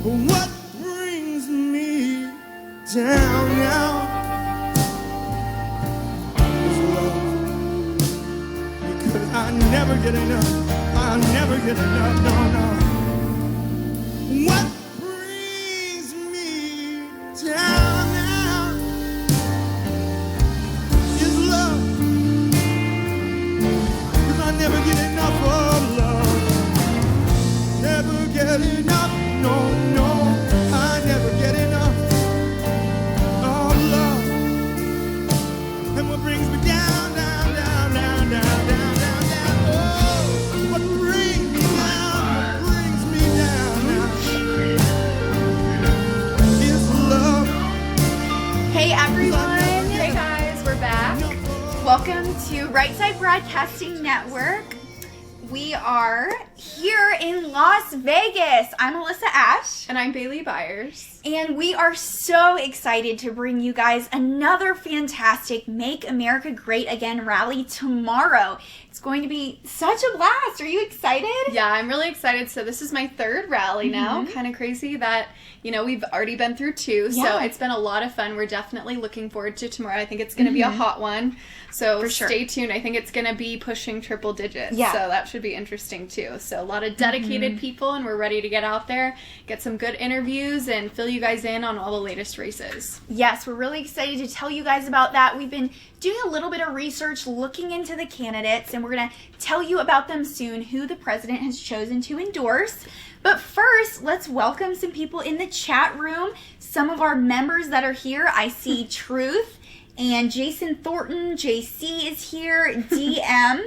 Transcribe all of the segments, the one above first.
What brings me down now is love. Because I never get enough. I'll never get enough. No, no. What brings me down now is love. Because I never get enough of love. Never get enough. No, no. I never get enough of love. And what brings me down, down, down, down, down, down, down, down. Oh, what brings me down, what brings me down now is love. Hey everyone. Hey guys, we're back. Welcome to Right Side Broadcasting Network. We are here in Las Vegas. I'm Alyssa Ashe. And I'm Bailee Byers. And we are so excited to bring you guys another fantastic Make America Great Again rally tomorrow. It's going to be such a blast. Are you excited? Yeah, I'm really excited. So this is my third rally now. Kind of crazy that, we've already been through two. Yeah. So it's been a lot of fun. We're definitely looking forward to tomorrow. I think it's going to be a hot one. So For sure. Stay tuned. I think it's going to be pushing triple digits. Yeah. So that should be interesting too. So a lot of dedicated people, and we're ready to get out there, get some good interviews, and fill you guys in on all the latest races. Yes, we're really excited to tell you guys about that. We've been doing a little bit of research looking into the candidates, and we're going to tell you about them soon, who the president has chosen to endorse. But first, let's welcome some people in the chat room. Some of our members that are here. I see Truth and Jason Thornton. JC is here. DM.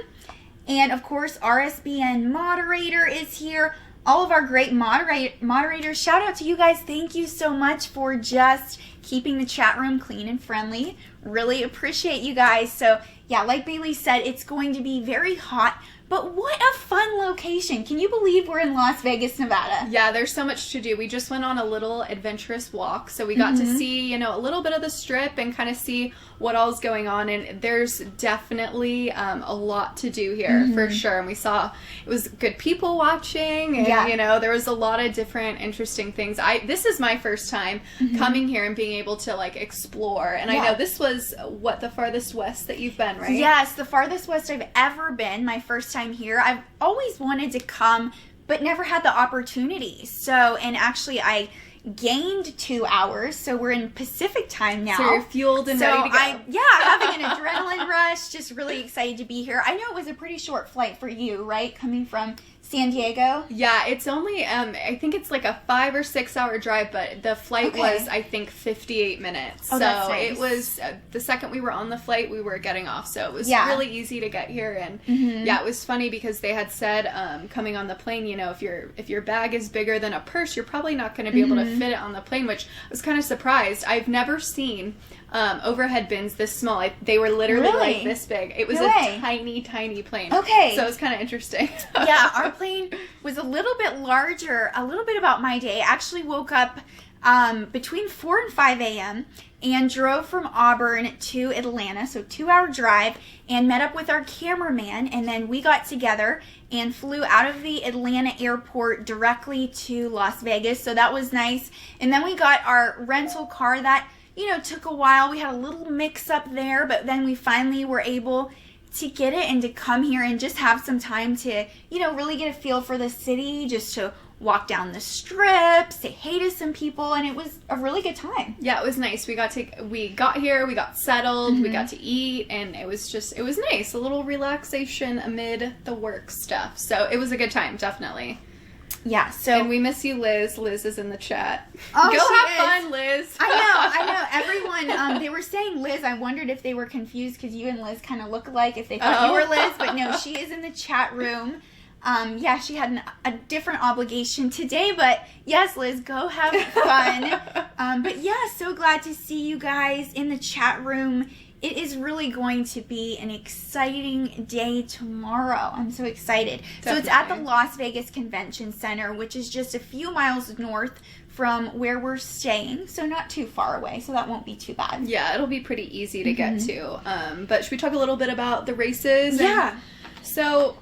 And of course, RSBN moderator is here. All of our great moderators. Shout out to you guys. Thank you so much for just keeping the chat room clean and friendly. Really appreciate you guys. So yeah, like Bailee said, it's going to be very hot. But what a fun location. Can you believe we're in Las Vegas, Nevada? Yeah, there's so much to do. We just went on a little adventurous walk. So we got to see, a little bit of the strip and kind of see what all's going on. And there's definitely a lot to do here for sure. And we saw it was good people watching. And, there was a lot of different interesting things. This is my first time coming here and being able to, explore. And I know this was, the farthest west that you've been, right? Yes, the farthest west I've ever been. My first time here. I've always wanted to come, but never had the opportunity. So, and actually I gained 2 hours, so we're in Pacific time now. So you're fueled and ready to go. Having an adrenaline rush, just really excited to be here. I know it was a pretty short flight for you, right? Coming from San Diego? Yeah, it's only, I think it's like a 5 or 6 hour drive, but the flight was, I think, 58 minutes. Oh, so that's nice. It was, the second we were on the flight, we were getting off. So it was really easy to get here. And it was funny because they had said, coming on the plane, if your bag is bigger than a purse, you're probably not going to be able to fit it on the plane, which I was kind of surprised. I've never seen overhead bins this small. They were literally like this big. It was tiny, tiny plane. Okay. So it was kind of interesting. Yeah, our plane was a little bit larger, a little bit about my day. I actually woke up between 4 and 5 a.m. and drove from Auburn to Atlanta, so 2-hour drive, and met up with our cameraman, and then we got together and flew out of the Atlanta airport directly to Las Vegas, so that was nice. And then we got our rental car that, took a while. We had a little mix up there, but then we finally were able to get it and to come here and just have some time to, really get a feel for the city, just to walk down the strip, say hey to some people, and it was a really good time. Yeah, it was nice. We got here, we got settled, we got to eat, and it was nice. A little relaxation amid the work stuff. So it was a good time, definitely. Yeah, so... And we miss you, Liz. Liz is in the chat. Oh, Go have fun, Liz. I know. Everyone, they were saying Liz. I wondered if they were confused because you and Liz kind of look alike, if they thought you were Liz. But no, she is in the chat room. She had a different obligation today, but yes, Liz, go have fun. But yeah, so glad to see you guys in the chat room. It is really going to be an exciting day tomorrow. I'm so excited. Definitely. So it's at the Las Vegas Convention Center, which is just a few miles north from where we're staying, so not too far away, so that won't be too bad. Yeah, it'll be pretty easy to get to. But should we talk a little bit about the races? Yeah. So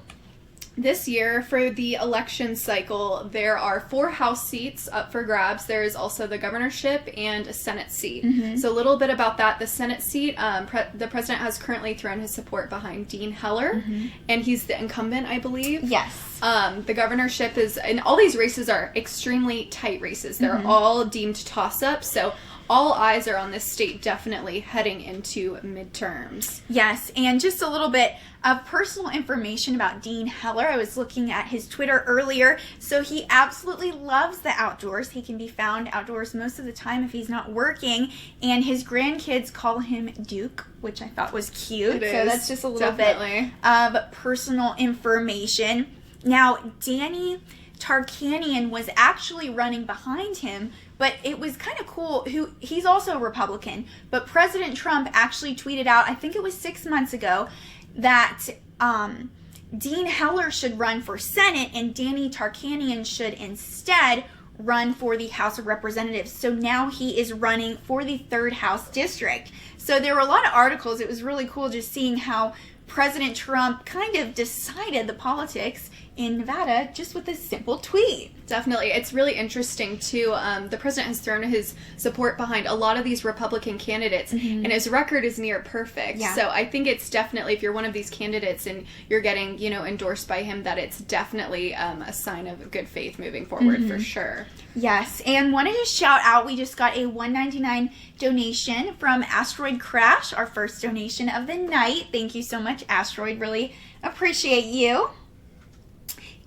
This year, for the election cycle, there are 4 House seats up for grabs. There is also the governorship and a Senate seat. So a little bit about that. The Senate seat, the president has currently thrown his support behind Dean Heller, and he's the incumbent, I believe. Yes. The governorship is, and all these races are extremely tight races. They're all deemed toss-ups, so all eyes are on this state definitely heading into midterms. Yes, and just a little bit of personal information about Dean Heller. I was looking at his Twitter earlier. So he absolutely loves the outdoors. He can be found outdoors most of the time if he's not working. And his grandkids call him Duke, which I thought was cute. So that's just a little bit of personal information. Now, Danny Tarkanian was actually running behind him, but it was kind of cool. He's also a Republican, but President Trump actually tweeted out, I think it was 6 months ago, that Dean Heller should run for Senate and Danny Tarkanian should instead run for the House of Representatives. So now he is running for the 3rd House District. So there were a lot of articles. It was really cool just seeing how President Trump kind of decided the politics in Nevada just with a simple tweet. Definitely. It's really interesting, too. The president has thrown his support behind a lot of these Republican candidates, and his record is near perfect. Yeah. So I think it's definitely, if you're one of these candidates and you're getting, endorsed by him, that it's definitely a sign of good faith moving forward, for sure. Yes, and wanted to shout out, we just got a $1.99 donation from Asteroid Crash, our first donation of the night. Thank you so much, Asteroid. Really appreciate you.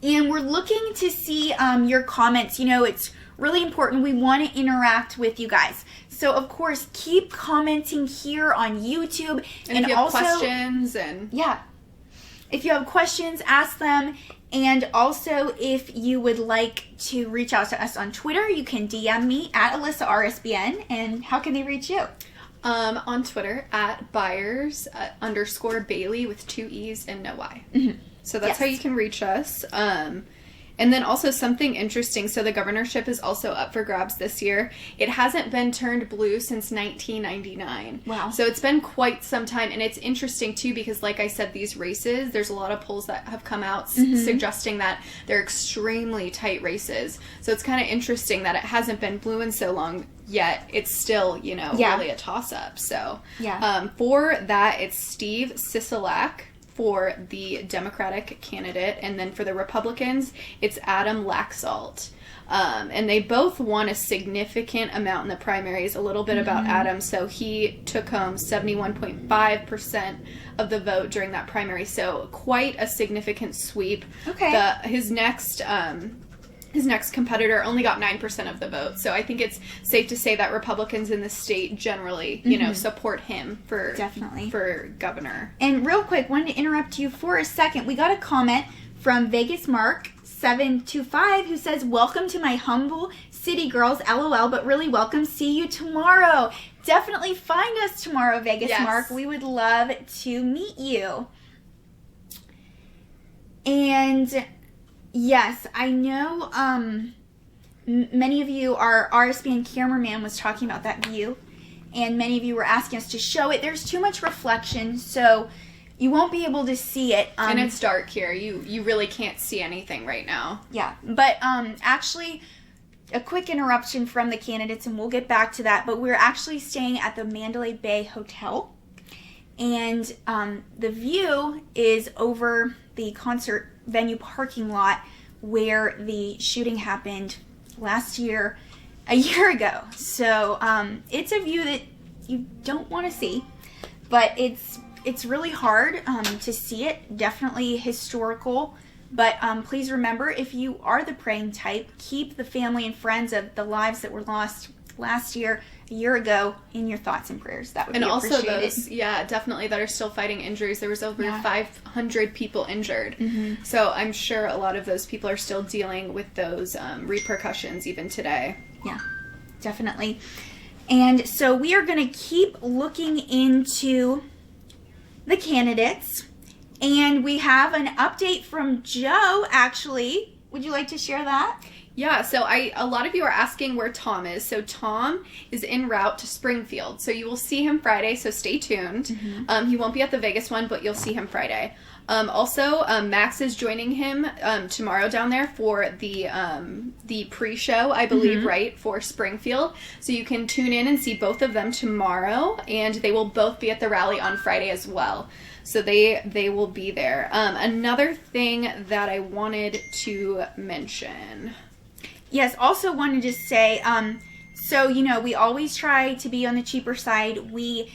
And we're looking to see your comments. It's really important. We want to interact with you guys. So, of course, keep commenting here on YouTube. And if you have questions if you have questions, ask them. And also, if you would like to reach out to us on Twitter, you can DM me at Alyssa RSBN. And how can they reach you? On Twitter, at Byers _ Bailee with 2 E's and no Y. So that's how you can reach us. And then also something interesting. So the governorship is also up for grabs this year. It hasn't been turned blue since 1999. Wow. So it's been quite some time. And it's interesting, too, because like I said, these races, there's a lot of polls that have come out suggesting that they're extremely tight races. So it's kind of interesting that it hasn't been blue in so long, yet it's still, really a toss-up. So for that, it's Steve Sisolak for the Democratic candidate, and then for the Republicans, it's Adam Laxalt. And they both won a significant amount in the primaries. A little bit about Adam. So he took home 71.5% of the vote during that primary. So quite a significant sweep. Okay. His next competitor only got 9% of the vote. So I think it's safe to say that Republicans in the state generally, support him for governor. And real quick, wanted to interrupt you for a second. We got a comment from Vegas Mark 725 who says, "Welcome to my humble city girls, LOL, but really welcome. See you tomorrow." Definitely find us tomorrow, Vegas Mark. We would love to meet you. And yes, I know many of you, our RSBN cameraman was talking about that view, and many of you were asking us to show it. There's too much reflection, so you won't be able to see it. And it's dark here. You really can't see anything right now. Yeah, but actually, a quick interruption from the candidates, and we'll get back to that, but we're actually staying at the Mandalay Bay Hotel, and the view is over the concert venue parking lot where the shooting happened a year ago. So it's a view that you don't want to see, but it's really hard to see it. Definitely historical, but please remember, if you are the praying type, keep the family and friends of the lives that were lost last year, a year ago, in your thoughts and prayers. That would be appreciated. And also those, definitely, that are still fighting injuries. There was over 500 people injured. So I'm sure a lot of those people are still dealing with those repercussions even today. Yeah, definitely. And so we are going to keep looking into the candidates. And we have an update from Joe, actually. Would you like to share that? Yeah, so a lot of you are asking where Tom is. So Tom is en route to Springfield. So you will see him Friday, so stay tuned. He won't be at the Vegas one, but you'll see him Friday. Also, Max is joining him tomorrow down there for the pre-show, I believe, right, for Springfield. So you can tune in and see both of them tomorrow, and they will both be at the rally on Friday as well. So they will be there. Another thing that I wanted to mention. Yes, also wanted to say, so, we always try to be on the cheaper side. We,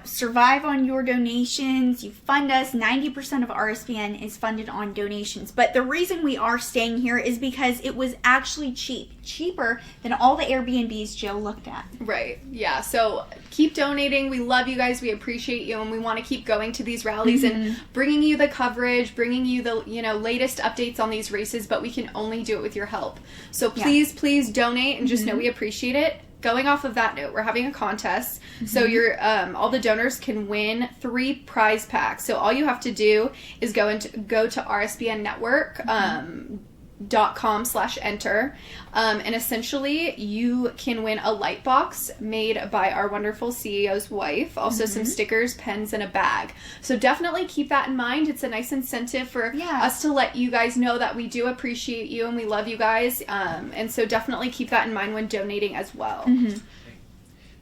survive on your donations. You fund us. 90% of RSBN is funded on donations. But the reason we are staying here is because it was actually cheaper than all the Airbnbs Joe looked at. Right. Yeah. So keep donating. We love you guys. We appreciate you. And we want to keep going to these rallies and bringing you the coverage, bringing you the, latest updates on these races. But we can only do it with your help. So please donate and just know we appreciate it. Going off of that note, we're having a contest. So all the donors can win 3 prize packs. So all you have to do is go to rsbnnetwork.com/enter. And essentially you can win a light box made by our wonderful CEO's wife. Also some stickers, pens, and a bag. So definitely keep that in mind. It's a nice incentive for us to let you guys know that we do appreciate you and we love you guys. And so definitely keep that in mind when donating as well. Hey,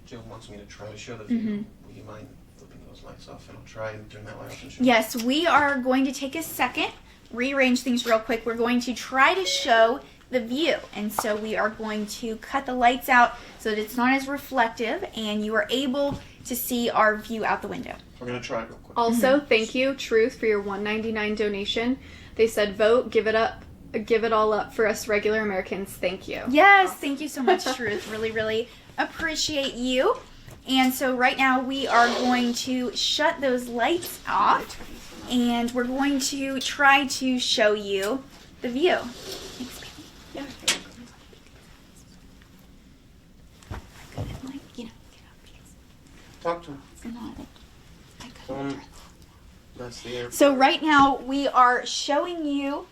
Jill wants me to try to show the view. Will you mind flipping those lights off, and I'll try and turn that light off and show. Yes, we are going to take a second, rearrange things real quick. We're going to try to show the view, and so we are going to cut the lights out so that it's not as reflective and you are able to see our view out the window. We're gonna try it real quick. Also, thank you, Truth, for your $1.99 donation. They said, vote, give it up, give it all up for us regular Americans. Thank you. Yes, thank you so much, Truth. Really, really appreciate you. And so right now we are going to shut those lights off, and we're going to try to show you the view. Thanks, baby. Yeah. Talk to him. I couldn't. That's the air. So right now we are showing you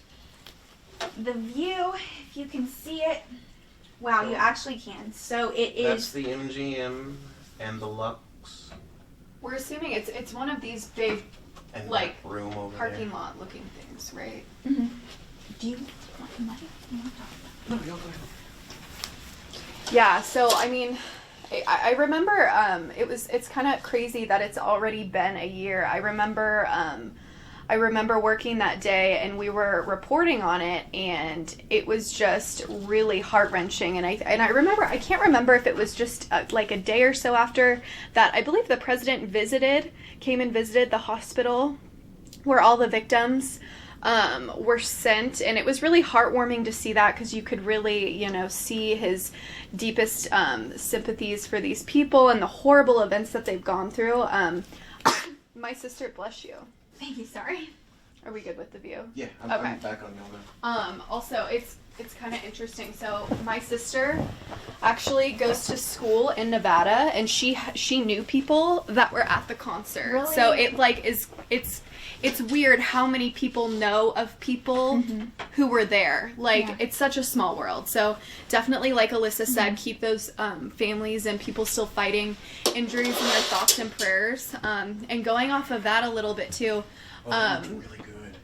the view. If you can see it. Wow, you actually can. So it That's is. the MGM and the Lux We're assuming it's one of these big and like that room over parking lot looking things, right? Do you want money? You want to talk about there. No, you'll go ahead. Yeah, so I mean, I remember it's kind of crazy that it's already been a year. I remember working that day and we were reporting on it, and it was just really heart-wrenching. And I remember, I can't remember if it was just like a day or so after that, I believe the president came and visited the hospital where all the victims were sent, and it was really heartwarming to see that, because you could really, see his deepest sympathies for these people and the horrible events that they've gone through. My sister, bless you. Thank you. Sorry. Are we good with the view? Yeah, I'm back on yoga. Also, it's kind of interesting. So my sister actually goes to school in Nevada, and she knew people that were at the concert. Really? So it's weird how many people know of people who were there. It's such a small world. So definitely, like Alyssa said, keep those families and people still fighting injuries in their thoughts and prayers. And going off of that a little bit too. It looked really good.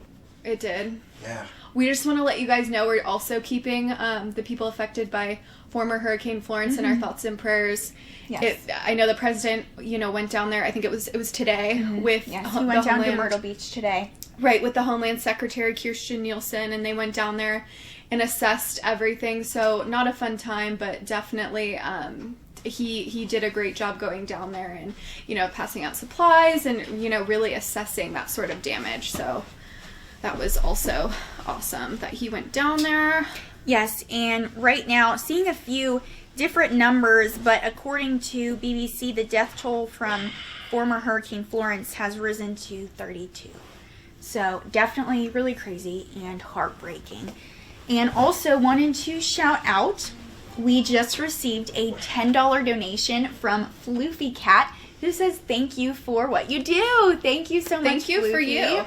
It did. Yeah. We just want to let you guys know we're also keeping the people affected by former Hurricane Florence in our thoughts and prayers. Yes. I know the president, went down there. I think it was today with Yes, he went down to Myrtle Beach today. Right, with the Homeland Secretary Kirstjen Nielsen, and they went down there and assessed everything. So not a fun time, but definitely he did a great job going down there and passing out supplies and really assessing that sort of damage. So that was also awesome that he went down there. Yes, and right now, seeing a few different numbers, but according to BBC, the death toll from former Hurricane Florence has risen to 32. So definitely really crazy and heartbreaking. And also wanted to shout out, we just received a $10 donation from Floofy Cat who says thank you for what you do. Thank you so much. Thank you for Floofy. you.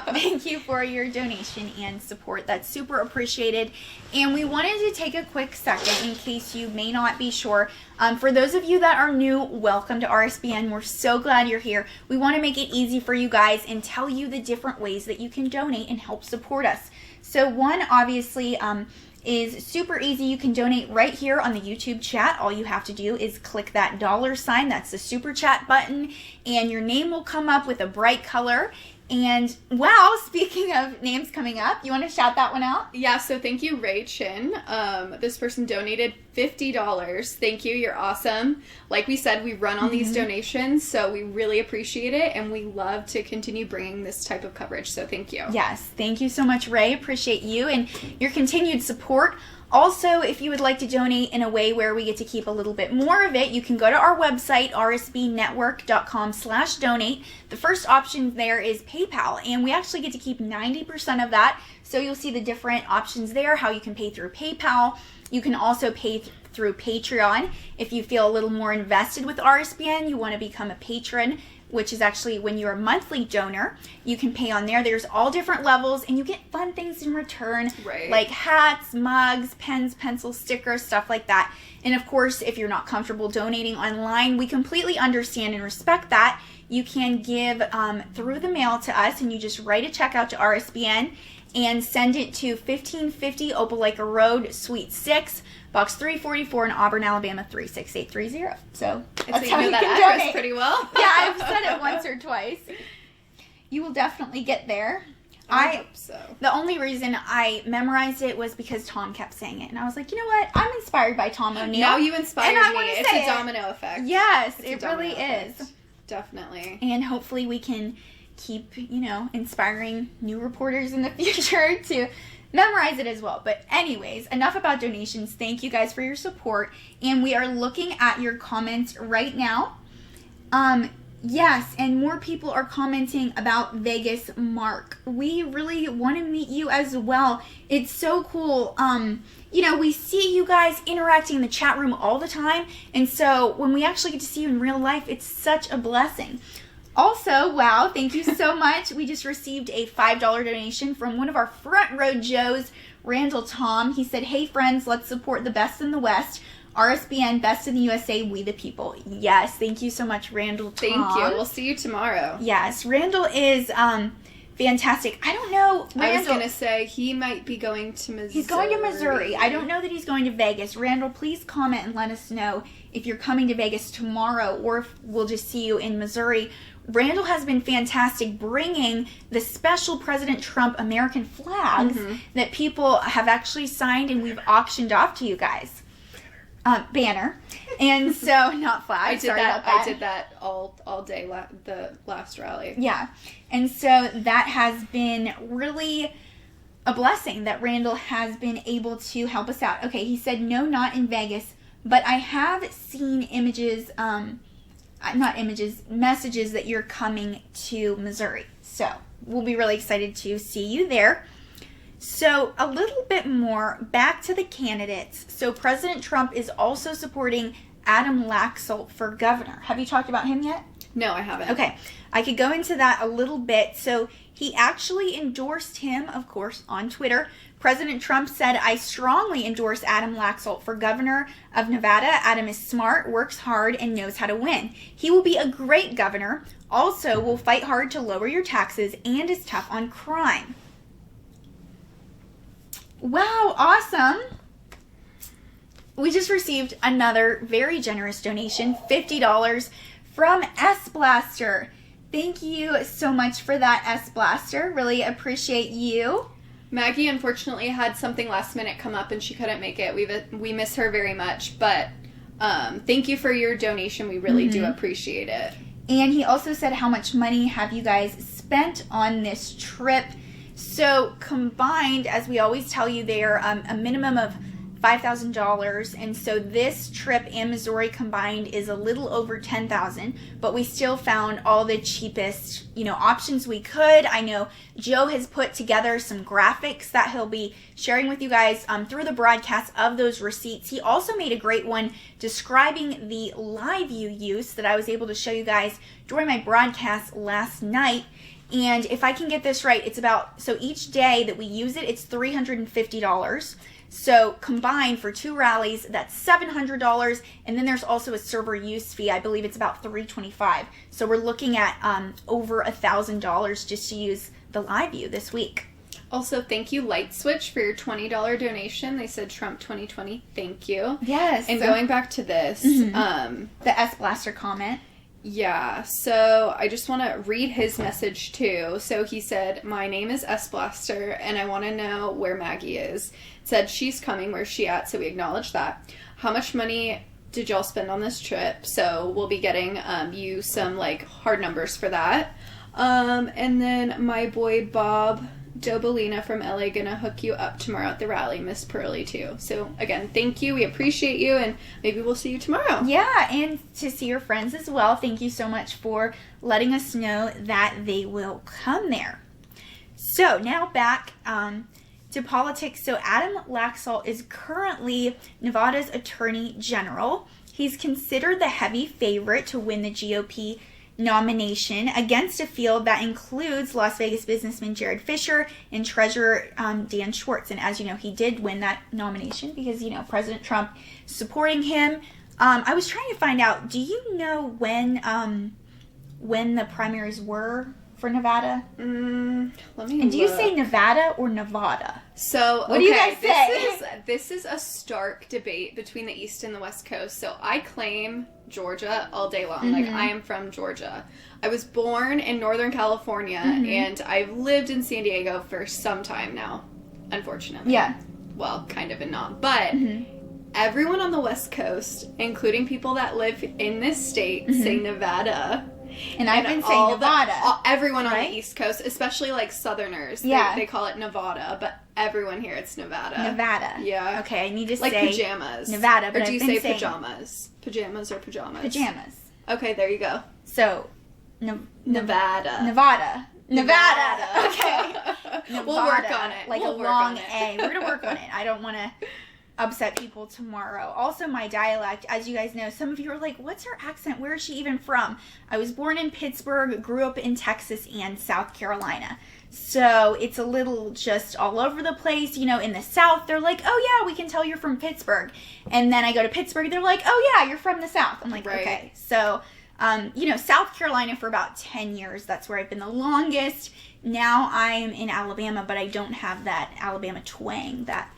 Thank you for your donation and support. That's super appreciated. And we wanted to take a quick second in case you may not be sure. For those of you that are new, welcome to RSBN. We're so glad you're here. We want to make it easy for you guys and tell you the different ways that you can donate and help support us. So one, obviously, is super easy. You can donate right here on the YouTube chat. All you have to do is click that $sign. That's the super chat button, and your name will come up with a bright color. And wow, speaking of names coming up, you want to shout that one out? Yeah, so thank you, Ray Chin. This person donated $50. Thank you, you're awesome. Like we said, we run on these donations, so we really appreciate it, and we love to continue bringing this type of coverage, so thank you. Yes, thank you so much, Ray. Appreciate you and your continued support. Also, if you would like to donate in a way where we get to keep a little bit more of it, you can go to our website, rsbnetwork.com/donate. The first option there is PayPal, and we actually get to keep 90% of that. So you'll see the different options there, how you can pay through PayPal. You can also pay through Patreon. If you feel a little more invested with RSBN, you want to become a patron, which is actually when you're a monthly donor, you can pay on there. There's all different levels, and you get fun things in return, right, like hats, mugs, pens, pencils, stickers, stuff like that. And of course, if you're not comfortable donating online, we completely understand and respect that. You can give through the mail to us, and you just write a check out to RSBN and send it to 1550 Opelika Road, Suite 6, Box 344 in Auburn, Alabama 36830. So that's how you know you that can address donate. pretty well. Yeah, I've said it once or twice. You will definitely get there. I hope so. The only reason I memorized it was because Tom kept saying it, and I was like, you know what? I'm inspired by Tom O'Neill. Now you inspired and I me. wanna It's say a it. domino effect. Yes, It's a it domino really effect. is. Definitely. And hopefully we can keep, inspiring new reporters in the future to memorize it as well. But anyways, enough about donations. Thank you guys for your support. And we are looking at your comments right now. Yes, and more people are commenting about Vegas Mark. We really want to meet you as well. It's so cool. We see you guys interacting in the chat room all the time. And so when we actually get to see you in real life, it's such a blessing. Also, wow, thank you so much. We just received a $5 donation from one of our front row Joes, Randall Tom. He said, hey friends, let's support the best in the West. RSBN, best in the USA, we the people. Yes, thank you so much, Randall Tom. Thank you. We'll see you tomorrow. Yes, Randall is fantastic. I don't know, Randall. I was going to say, he might be going to Missouri. He's going to Missouri. I don't know that he's going to Vegas. Randall, please comment and let us know if you're coming to Vegas tomorrow or if we'll just see you in Missouri. Randall has been fantastic bringing the special President Trump American flags that people have actually signed and we've auctioned off to you guys. Banner. And so, not flag. I did that all day, the last rally. Yeah. And so that has been really a blessing that Randall has been able to help us out. Okay, he said, no, not in Vegas, but I have seen images, messages that you're coming to Missouri. So we'll be really excited to see you there. So a little bit more back to the candidates. So President Trump is also supporting Adam Laxalt for governor. Have you talked about him yet? No, I haven't. Okay, I could go into that a little bit. So he actually endorsed him, of course, on Twitter. President Trump said, I strongly endorse Adam Laxalt for governor of Nevada. Adam is smart, works hard, and knows how to win. He will be a great governor. Also, will fight hard to lower your taxes and is tough on crime. Wow, awesome. We just received another very generous donation, $50 from S Blaster. Thank you so much for that, S Blaster. Really appreciate you. Maggie unfortunately had something last minute come up and she couldn't make it. We miss her very much, but thank you for your donation. We really do appreciate it. And he also said, how much money have you guys spent on this trip? So combined, as we always tell you, they're a minimum of $5,000, and so this trip and Missouri combined is a little over $10,000, but we still found all the cheapest, options we could. I know Joe has put together some graphics that he'll be sharing with you guys through the broadcast of those receipts. He also made a great one describing the live view use that I was able to show you guys during my broadcast last night. And if I can get this right, so each day that we use it, it's $350. So combined for 2 rallies, that's $700, and then there's also a server use fee. I believe it's about $325. So we're looking at over $1,000 just to use the live view this week. Also, thank you, Light Switch, for your $20 donation. They said Trump 2020. Thank you. Yes. And going back to this, the S Blaster comment. Yeah, so I just want to read his message too. So he said, "My name is S Blaster, and I want to know where Maggie is." Said she's coming, where's she at? So we acknowledge that. How much money did y'all spend on this trip? So we'll be getting you some hard numbers for that. And then my boy Bob Dobalina from LA gonna hook you up tomorrow at the rally, Miss Pearly too. So again, thank you, we appreciate you, and maybe we'll see you tomorrow. Yeah, and to see your friends as well. Thank you so much for letting us know that they will come there. So now back to politics. So Adam Laxalt is currently Nevada's Attorney General. He's considered the heavy favorite to win the GOP nomination against a field that includes Las Vegas businessman Jared Fisher and Treasurer Dan Schwartz. And as you know, he did win that nomination because, President Trump supporting him. I was trying to find out, do you know when the primaries were for Nevada? Let me And do you say Nevada or Nevada? So, what do you guys say? This is a stark debate between the East and the West Coast. So I claim Georgia all day long. I am from Georgia. I was born in Northern California, and I've lived in San Diego for some time now, unfortunately. Yeah. Well, kind of and not. But everyone on the West Coast, including people that live in this state, say Nevada. And I've been saying Nevada. Everyone on the East Coast, especially Southerners, they call it Nevada, but everyone here, it's Nevada. Nevada. Yeah. Okay, I need to say pajamas. Nevada, but or do you say pajamas? Pajamas or pajamas? Pajamas. Okay, there you go. So, Nevada. Nevada. Okay. Nevada. We'll work on it. We'll a long A. We're going to work on it. I don't want to upset people tomorrow. Also, my dialect, as you guys know, some of you are like, what's her accent? Where is she even from? I was born in Pittsburgh, grew up in Texas and South Carolina. So it's a little just all over the place. In the South, they're like, oh yeah, we can tell you're from Pittsburgh. And then I go to Pittsburgh, they're like, oh yeah, you're from the South. I'm like, okay. So, South Carolina for about 10 years. That's where I've been the longest. Now I'm in Alabama, but I don't have that Alabama twang that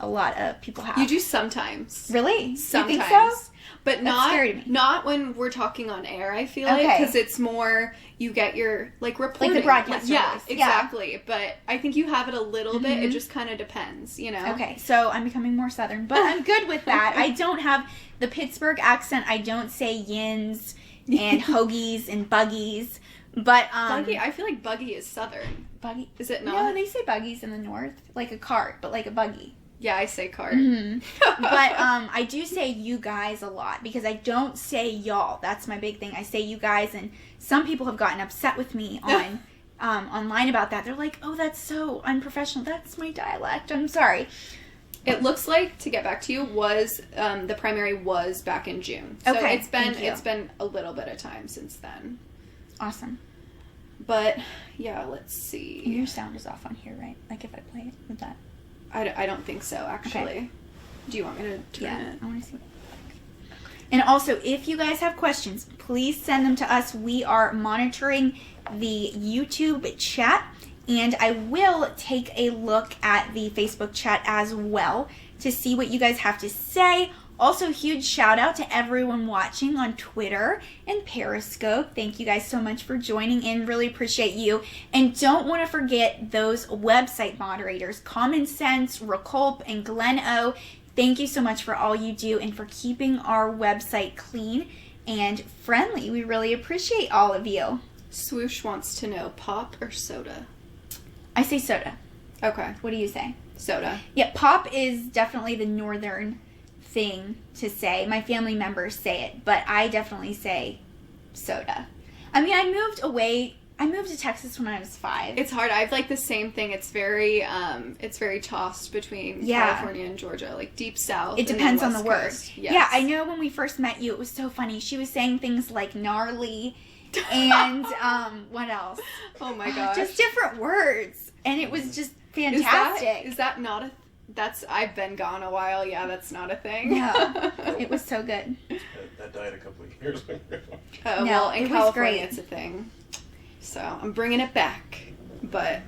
a lot of people have. You do sometimes. Really? Sometimes. You think so? But not when we're talking on air, I feel because it's more, you get your, reporting. The broadcast. Yeah, exactly. Yeah. But I think you have it a little bit. It just kind of depends, Okay, so I'm becoming more Southern, but I'm good with that. I don't have the Pittsburgh accent. I don't say yins and hoagies and buggies. But, buggy, I feel like buggy is Southern. Buggy? Is it not? No, they say buggies in the North. Like a cart, but like a buggy. Yeah, I say cart. But I do say you guys a lot because I don't say y'all. That's my big thing. I say you guys, and some people have gotten upset with me on online about that. They're like, "Oh, that's so unprofessional." That's my dialect. I'm sorry. It looks like, to get back to you, was the primary was back in June. So okay, it's been a little bit of time since then. Awesome. But yeah, let's see. Your sound is off on here, right? Like if I play it with that. I don't think so, actually. Okay. Do you want me to turn it? I want to see. And also, if you guys have questions, please send them to us. We are monitoring the YouTube chat, and I will take a look at the Facebook chat as well to see what you guys have to say. Also, huge shout out to everyone watching on Twitter and Periscope. Thank you guys so much for joining in. Really appreciate you. And don't want to forget those website moderators, Common Sense, Reculp, and Glen O. Thank you so much for all you do and for keeping our website clean and friendly. We really appreciate all of you. Swoosh wants to know, pop or soda? I say soda. Okay. What do you say? Soda. Yeah, pop is definitely the northern thing to say. My family members say it, but I definitely say soda. I mean, I moved to Texas when I was 5. It's hard. I've like the same thing. It's very tossed between California and Georgia, like deep south. It depends on the word. Coast. Yes. Yeah, I know when we first met you, it was so funny. She was saying things like gnarly and what else? Oh my gosh. Just different words. And it was just fantastic. Is that not a... I've been gone a while. Yeah, that's not a thing. No, it was so good. That died a couple of years ago. Well, in it was California, great. it's a thing. So I'm bringing it back. But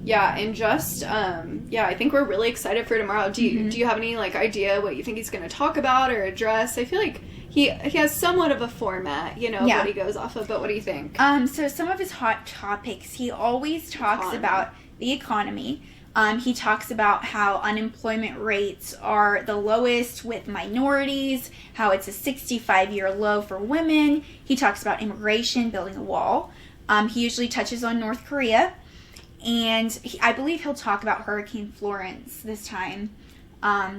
yeah, and just I think we're really excited for tomorrow. Do you have any like idea what you think he's going to talk about or address? I feel like he has somewhat of a format, what he goes off of. But what do you think? So some of his hot topics, he always talks about the economy. He talks about how unemployment rates are the lowest with minorities, how it's a 65-year low for women. He talks about immigration, building a wall. He usually touches on North Korea. And I believe he'll talk about Hurricane Florence this time.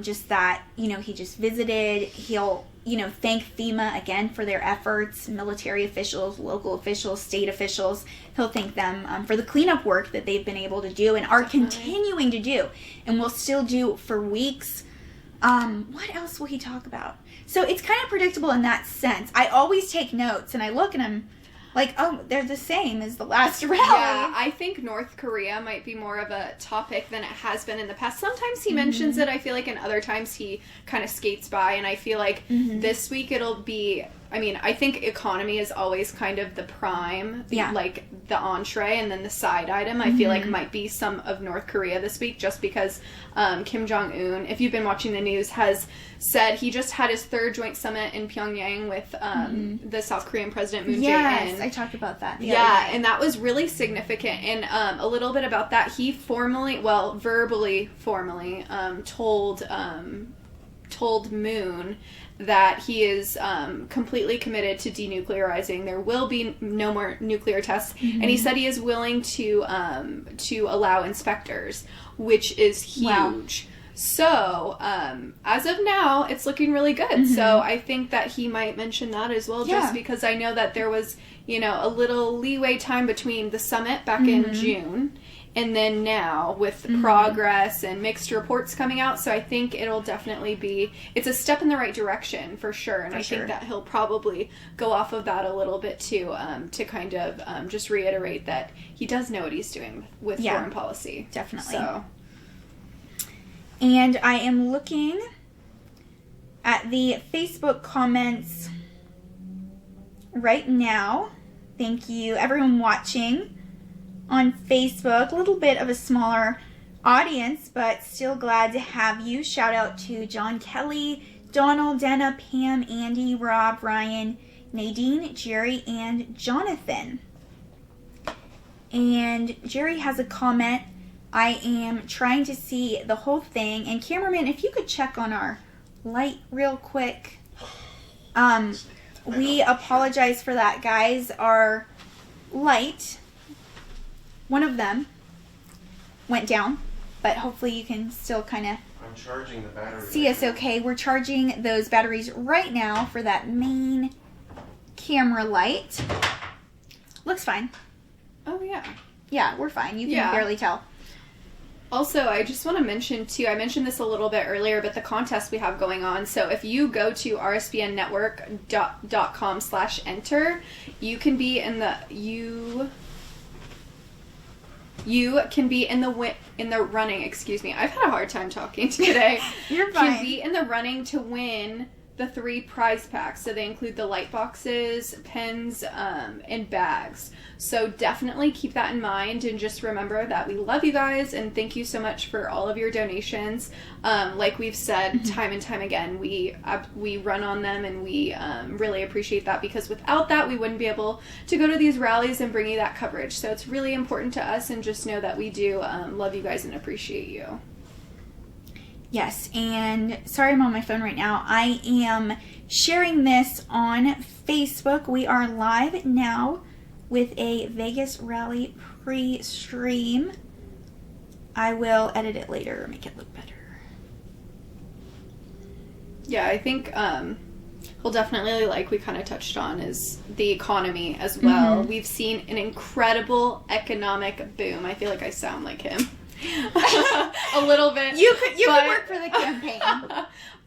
Just that, he just visited. He'll, thank FEMA again for their efforts, military officials, local officials, state officials. He'll thank them for the cleanup work that they've been able to do and are continuing to do and will still do for weeks. What else will he talk about? So it's kind of predictable in that sense. I always take notes and I look and I'm like, oh, they're the same as the last rally. Yeah, I think North Korea might be more of a topic than it has been in the past. Sometimes he mentions it, I feel like, and other times he kind of skates by, and I feel like this week it'll be... I mean, I think economy is always kind of the prime, like the entree, and then the side item I feel like might be some of North Korea this week, just because Kim Jong-un, if you've been watching the news, has said he just had his 3rd joint summit in Pyongyang with the South Korean President Moon Jae-in. Yes, I talked about that. And that was really significant. And a little bit about that, he verbally told Moon that he is completely committed to denuclearizing. There will be no more nuclear tests, and he said he is willing to allow inspectors, which is huge. Wow. So as of now, it's looking really good. So I think that he might mention that as well, just because I know that there was a little leeway time between the summit back in June and then now with progress and mixed reports coming out. So I think it'll definitely be, it's a step in the right direction for sure. And I think that he'll probably go off of that a little bit too, to kind of just reiterate that he does know what he's doing with foreign policy. Definitely. So. And I am looking at the Facebook comments right now. Thank you, everyone watching on Facebook. A little bit of a smaller audience, but still glad to have you. Shout out to John Kelly, Donald, Denna, Pam, Andy, Rob, Ryan, Nadine, Jerry, and Jonathan. And Jerry has a comment. I am trying to see the whole thing. And cameraman, if you could check on our light real quick. We apologize for that, guys. Our light, one of them, went down, but hopefully you can still kind of I'm charging the battery. See us okay. We're charging those batteries right now for that main camera light. Looks fine. Oh, yeah. Yeah, we're fine. You can barely tell. Also, I just want to mention, too, I mentioned this a little bit earlier, but the contest we have going on. So if you go to rsbnnetwork.com/enter, you can be in the... You can be in the running, excuse me. I've had a hard time talking today. You're fine. Can be in the running to win the 3 prize packs. So they include the light boxes, pens, and bags. So definitely keep that in mind, and just remember that we love you guys and thank you so much for all of your donations. Like we've said time and time again, we run on them, and we really appreciate that, because without that we wouldn't be able to go to these rallies and bring you that coverage. So it's really important to us, and just know that we do love you guys and appreciate you. Yes, and sorry I'm on my phone right now. I am sharing this on Facebook. We are live now with a Vegas rally pre-stream. I will edit it later or make it look better. Yeah, I think he'll definitely, like we kind of touched on, is the economy as well. Mm-hmm. We've seen an incredible economic boom. I feel like I sound like him a little bit. You could work for the campaign.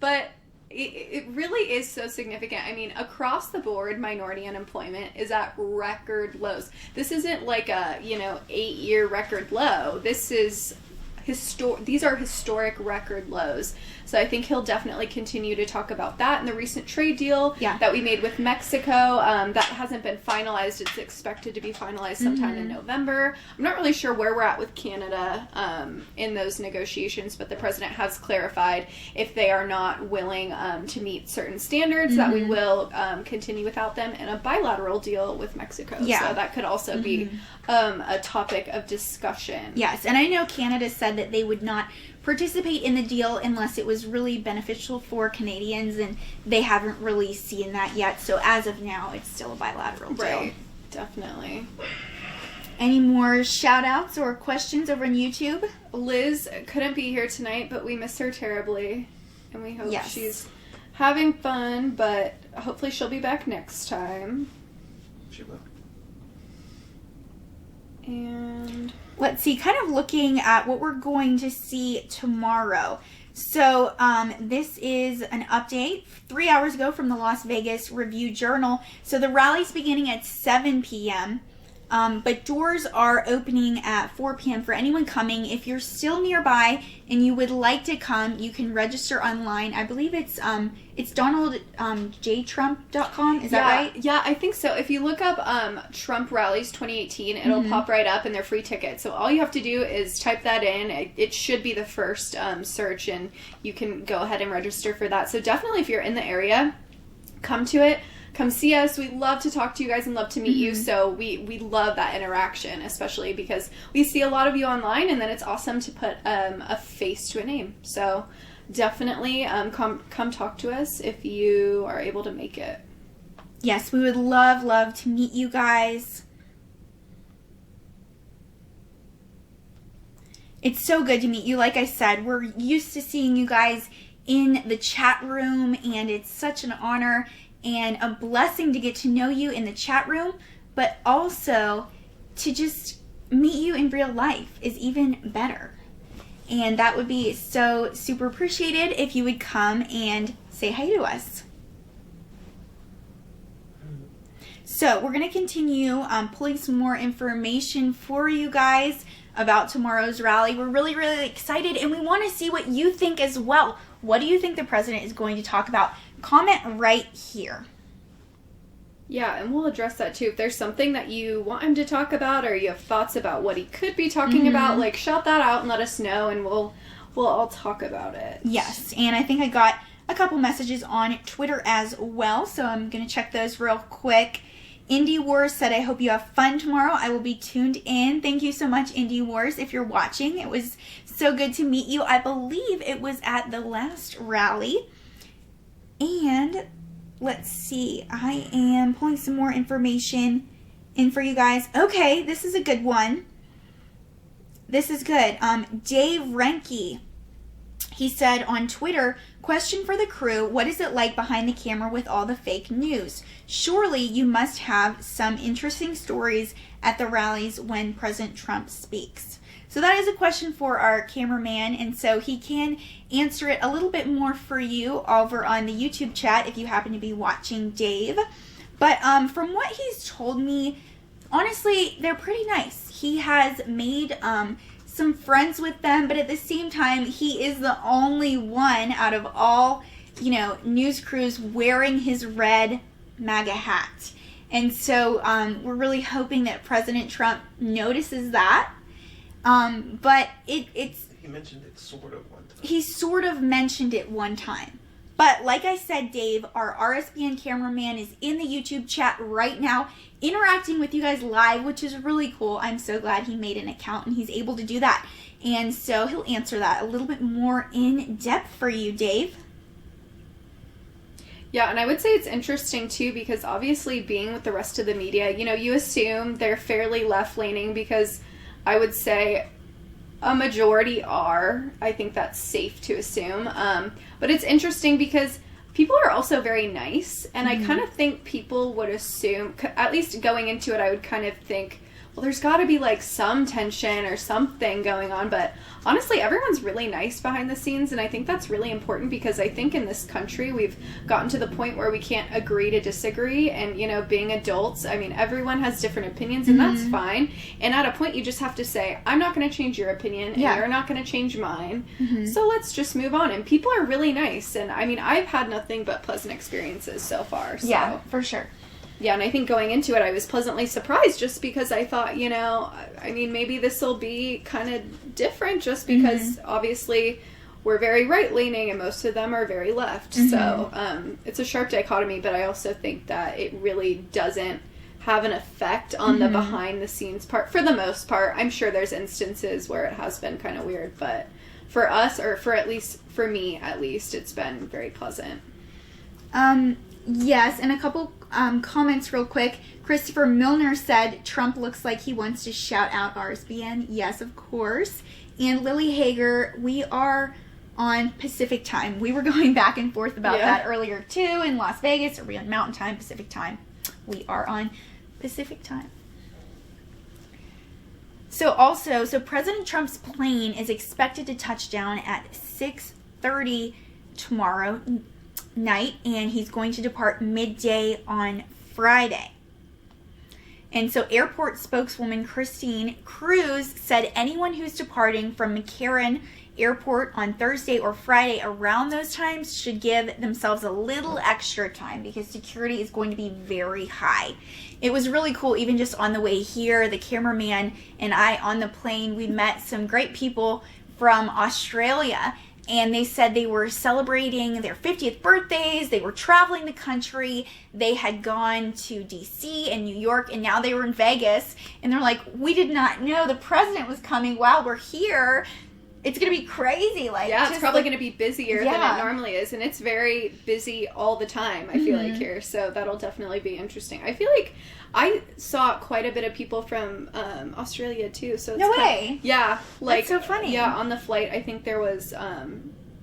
But it really is so significant. I mean, across the board, minority unemployment is at record lows. This isn't like a 8-year record low. This is these are historic record lows. So I think he'll definitely continue to talk about that and the recent trade deal that we made with Mexico. That hasn't been finalized. It's expected to be finalized sometime in November. I'm not really sure where we're at with Canada in those negotiations, but the president has clarified if they are not willing to meet certain standards, that we will continue without them, and a bilateral deal with Mexico. Yeah. So that could also be a topic of discussion. Yes, and I know Canada said that they would not participate in the deal unless it was really beneficial for Canadians, and they haven't really seen that yet. So as of now, it's still a bilateral deal. Right, definitely. Any more shout outs or questions over on YouTube? Liz couldn't be here tonight, but we miss her terribly, and we hope Yes. she's having fun, but hopefully she'll be back next time. She will. And Let's see, kind of looking at what we're going to see tomorrow. So this is an update 3 hours ago from the Las Vegas Review-Journal. So the rally's beginning at 7 p.m., but doors are opening at 4 p.m. for anyone coming. If you're still nearby and you would like to come, you can register online. I believe it's donaldjtrump.com. Is that right? Yeah, I think so. If you look up Trump rallies 2018, it'll pop right up, and they're free tickets. So all you have to do is type that in. It should be the first search, and you can go ahead and register for that. So definitely, if you're in the area, come to it. Come see us. We love to talk to you guys and love to meet you. So we love that interaction, especially because we see a lot of you online, and then it's awesome to put a face to a name. So definitely come talk to us if you are able to make it. Yes, we would love to meet you guys. It's so good to meet you. Like I said, we're used to seeing you guys in the chat room, and it's such an honor and a blessing to get to know you in the chat room, but also to just meet you in real life is even better. And that would be so super appreciated if you would come and say hi to us. So we're going to continue pulling some more information for you guys about tomorrow's rally. We're really excited, and we want to see what you think as well. What do you think the president is going to talk about? Comment right here. Yeah, and we'll address that too. If there's something that you want him to talk about, or you have thoughts about what he could be talking about, like shout that out and let us know, and we'll all talk about it. Yes, and I think I got a couple messages on Twitter as well, so I'm going to check those real quick. Indie Wars said, I hope you have fun tomorrow. I will be tuned in. Thank you so much, Indie Wars, if you're watching. It was so good to meet you. I believe it was at the last rally. And let's see. I am pulling some more information in for you guys. Okay, this is a good one. This is good. Dave Renke, he said on Twitter, question for the crew, what is it like behind the camera with all the fake news? Surely you must have some interesting stories at the rallies when President Trump speaks. So that is a question for our cameraman, and so he can answer it a little bit more for you over on the YouTube chat if you happen to be watching Dave. But from what he's told me, honestly, they're pretty nice. He has made some friends with them, but at the same time, he is the only one out of all, news crews wearing his red MAGA hat. And so we're really hoping that President Trump notices that. But it's... He mentioned it sort of one time. He sort of mentioned it one time. But like I said, Dave, our RSBN cameraman is in the YouTube chat right now, interacting with you guys live, which is really cool. I'm so glad he made an account and he's able to do that. And so he'll answer that a little bit more in depth for you, Dave. Yeah, and I would say it's interesting too, because obviously being with the rest of the media, you assume they're fairly left-leaning, because I would say A majority are. I think that's safe to assume. But it's interesting because people are also very nice, and I kind of think people would assume, at least going into it, I would kind of think, well, there's got to be like some tension or something going on, but honestly, everyone's really nice behind the scenes, and I think that's really important because I think in this country we've gotten to the point where we can't agree to disagree, and you know, being adults, I mean, everyone has different opinions, and that's fine, and at a point you just have to say, I'm not going to change your opinion, and you're not going to change mine, so let's just move on, and people are really nice, and I mean, I've had nothing but pleasant experiences so far. So. Yeah, for sure. Yeah, and I think going into it, I was pleasantly surprised just because I thought, you know, I mean, maybe this will be kind of different just because obviously we're very right-leaning and most of them are very left. So it's a sharp dichotomy, but I also think that it really doesn't have an effect on the behind-the-scenes part for the most part. I'm sure there's instances where it has been kind of weird, but for us, or for me at least, it's been very pleasant. Yes, and a couple comments real quick. Christopher Milner said, Trump looks like he wants to shout out RSBN. Yes, of course. And Lily Hager, we are on Pacific time. We were going back and forth about that earlier, too, in Las Vegas. Are we on Mountain Time, Pacific time? We are on Pacific time. So President Trump's plane is expected to touch down at 6:30 tomorrow night, and he's going to depart midday on Friday. And so airport spokeswoman Christine Cruz said anyone who's departing from McCarran Airport on Thursday or Friday around those times should give themselves a little extra time because security is going to be very high. It was really cool, even just on the way here, the cameraman and I on the plane, we met some great people from Australia. And they said they were celebrating their 50th birthdays. They were traveling the country. They had gone to D.C. and New York, and now they were in Vegas. And they're like, we did not know the president was coming while we're here. It's going to be crazy. It's probably going to be busier than it normally is. And it's very busy all the time, I feel like, here. So that'll definitely be interesting. I feel like I saw quite a bit of people from Australia, too. So it's no way. Yeah. That's so funny. Yeah, on the flight, I think there was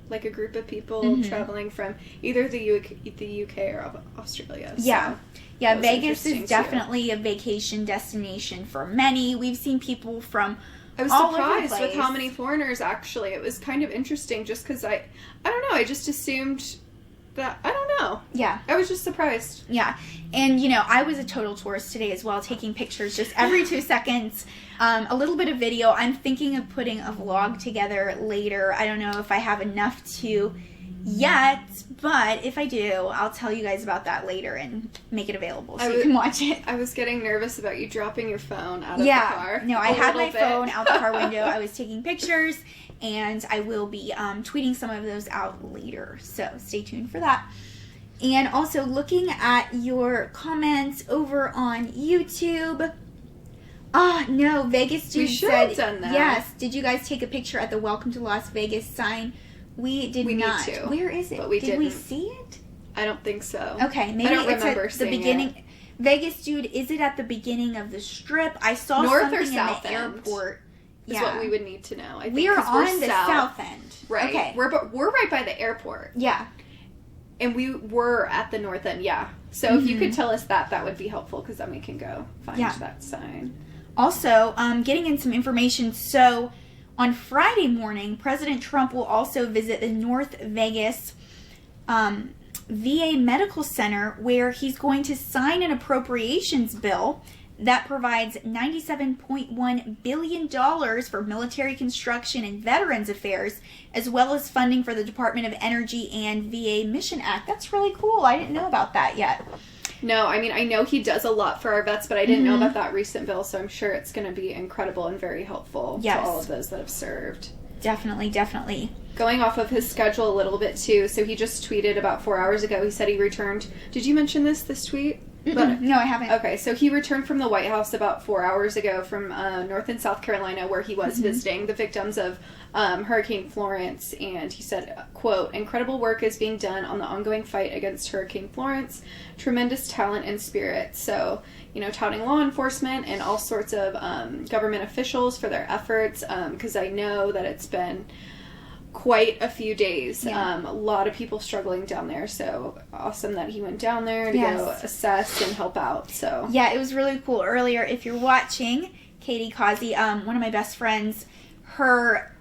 like a group of people traveling from either the UK or Australia. Yeah. So yeah, Vegas is definitely a vacation destination for many. We've seen people from I was surprised with how many foreigners, actually. It was kind of interesting just because I don't know, I just assumed that, I don't know. Yeah. I was just surprised. Yeah. And, you know, I was a total tourist today as well, taking pictures just every 2 seconds. A little bit of video. I'm thinking of putting a vlog together later. I don't know if I have enough to yet, but if I do, I'll tell you guys about that later and make it available so you can watch it. I was getting nervous about you dropping your phone out of the car. No, I had my phone out the car window. I was taking pictures, and I will be tweeting some of those out later, so stay tuned for that. And also looking at your comments over on YouTube. No, Vegas dude we should said, have done that. Yes, did you guys take a picture at the Welcome to Las Vegas sign? We did not. Need to, where is it? But we did didn't. We see it? I don't think so. Okay, maybe I don't it's remember at the beginning. It. Vegas dude, is it at the beginning of the strip? I saw North something or south in the end airport. Is what we would need to know. I think, we are on the south end. Right. Okay. We're right by the airport. Yeah. And we were at the north end, yeah. So if you could tell us that would be helpful, because then we can go find that sign. Also, getting in some information. So, on Friday morning, President Trump will also visit the North Vegas VA Medical Center, where he's going to sign an appropriations bill that provides $97.1 billion for military construction and veterans affairs, as well as funding for the Department of Energy and VA Mission Act. That's really cool. I didn't know about that yet. No, I mean, I know he does a lot for our vets, but I didn't know about that recent bill, so I'm sure it's going to be incredible and very helpful to all of those that have served. Definitely, definitely. going off of his schedule a little bit too, so he just tweeted about 4 hours ago. He said he returned. Did you mention this tweet? But no, I haven't. Okay, so he returned from the White House about 4 hours ago from North and South Carolina, where he was visiting the victims of Hurricane Florence, and he said, quote, "Incredible work is being done on the ongoing fight against Hurricane Florence. Tremendous talent and spirit." So, touting law enforcement and all sorts of government officials for their efforts, because I know that it's been quite a few days. Yeah. A lot of people struggling down there, so awesome that he went down there to go assess and help out. So yeah, it was really cool. Earlier, if you're watching, Katie Causey, one of my best friends, her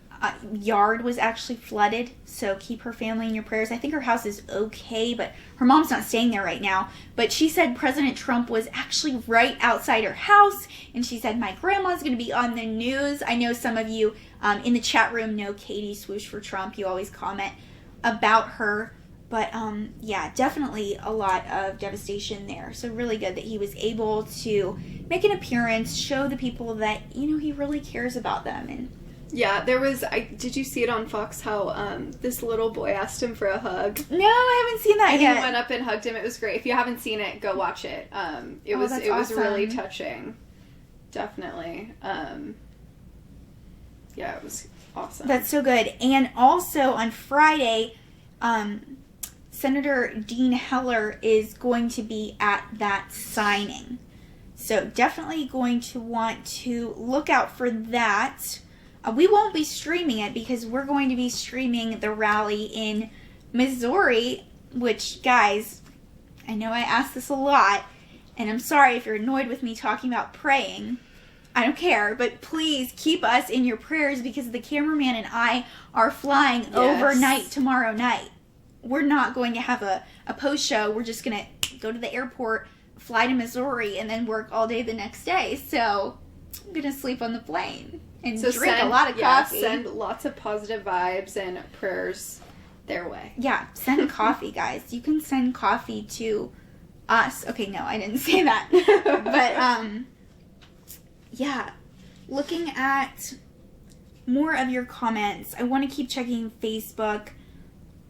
yard was actually flooded, so keep her family in your prayers. I think her house is okay, but her mom's not staying there right now. But she said President Trump was actually right outside her house, and she said, my grandma's going to be on the news. I know some of you in the chat room know Katie Swoosh for Trump. You always comment about her. But yeah, definitely a lot of devastation there. So really good that he was able to make an appearance, show the people that, he really cares about them. And yeah, there was, did you see it on Fox how this little boy asked him for a hug? No, I haven't seen that yet. And he went up and hugged him. It was great. If you haven't seen it, go watch it. It was awesome. really touching. Definitely. Yeah, it was awesome. That's so good. And also on Friday, Senator Dean Heller is going to be at that signing. So definitely going to want to look out for that. We won't be streaming it because we're going to be streaming the rally in Missouri, which, guys, I know I ask this a lot, and I'm sorry if you're annoyed with me talking about praying. I don't care, but please keep us in your prayers because the cameraman and I are flying overnight tomorrow night. We're not going to have a post show. We're just going to go to the airport, fly to Missouri, and then work all day the next day. So I'm going to sleep on the plane and drink a lot of coffee. Send lots of positive vibes and prayers their way. Yeah, send coffee, guys. You can send coffee to us. Okay, no, I didn't say that. But, yeah, looking at more of your comments, I want to keep checking Facebook.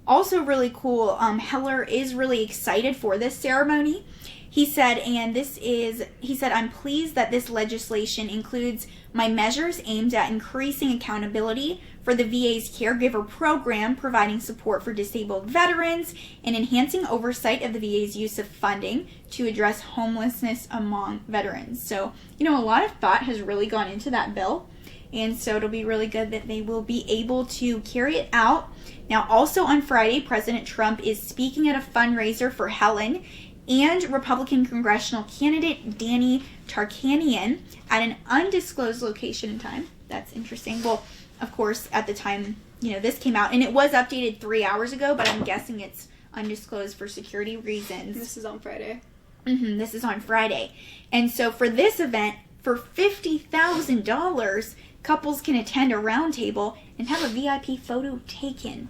Also really cool, Heller is really excited for this ceremony. He said, I'm pleased that this legislation includes my measures aimed at increasing accountability for the VA's caregiver program, providing support for disabled veterans, and enhancing oversight of the VA's use of funding to address homelessness among veterans. So, a lot of thought has really gone into that bill, and so it'll be really good that they will be able to carry it out. Now, also on Friday, President Trump is speaking at a fundraiser for Helen and Republican congressional candidate Danny Tarkanian at an undisclosed location and time. That's interesting. Well, of course, at the time, this came out, and it was updated 3 hours ago, but I'm guessing it's undisclosed for security reasons. This is on Friday. This is on Friday. And so for this event, for $50,000, couples can attend a roundtable and have a VIP photo taken.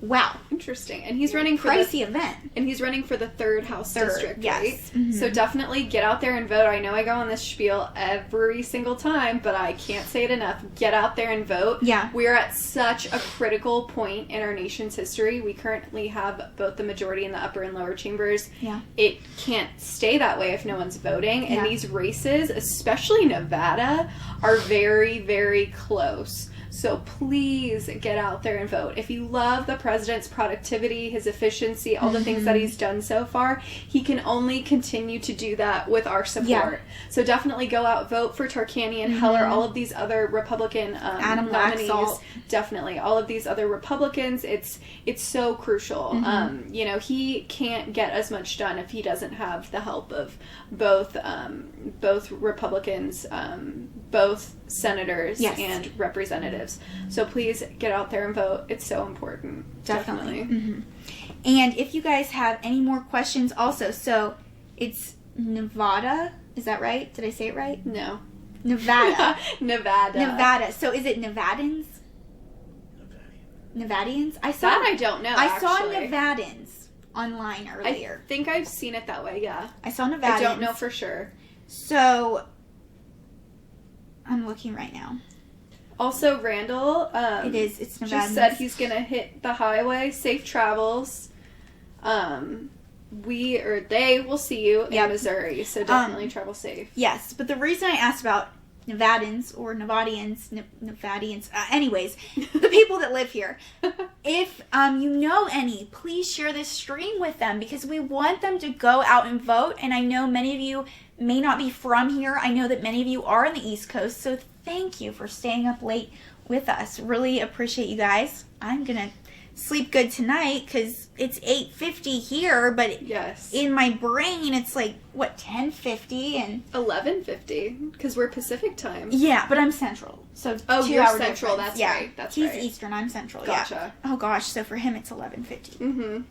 Wow. Interesting. And he's running for pricey event. And he's running for the 3rd House District, yes. right? Mm-hmm. So definitely get out there and vote. I know I go on this spiel every single time, but I can't say it enough. Get out there and vote. Yeah. We're at such a critical point in our nation's history. We currently have both the majority in the upper and lower chambers. Yeah. It can't stay that way if no one's voting. And Yeah. these races, especially Nevada, are very, very close. So please get out there and vote. If you love the president's productivity, his efficiency, all the things that he's done so far, he can only continue to do that with our support. Yeah. So definitely go out, vote for Tarkanian, Heller, all of these other Republican Adam nominees. Laxalt. Definitely. All of these other Republicans. It's so crucial. He can't get as much done if he doesn't have the help of both Republicans, both senators Yes. and representatives. So please get out there and vote. It's so important. Definitely. And if you guys have any more questions also, so it's Nevada, is that right? Did I say it right? No. Nevada. Nevada. So is it Nevadans? Nevadians? I don't know, I saw actually. Nevadans online earlier. I think I've seen it that way, yeah. I saw Nevadans. I don't know for sure. So I'm looking right now. Also, Randall, it's Nevada. just said he's gonna hit the highway. Safe travels. They will see you in Missouri, so definitely travel safe. Yes, but the reason I asked about Nevadians, anyways, the people that live here, if you know any, please share this stream with them, because we want them to go out and vote. And I know many of you may not be from here. I know that many of you are on the East Coast, so thank you for staying up late with us. Really appreciate you guys. I'm gonna sleep good tonight because it's 8:50 here, but in my brain it's like 10:50 and 11:50 because we're Pacific time. Yeah, but I'm Central, so you're Central. Difference. That's right. That's He's right. Eastern. I'm Central. Gotcha. Yeah. Oh gosh, so for him it's 11:50. Mm-hmm.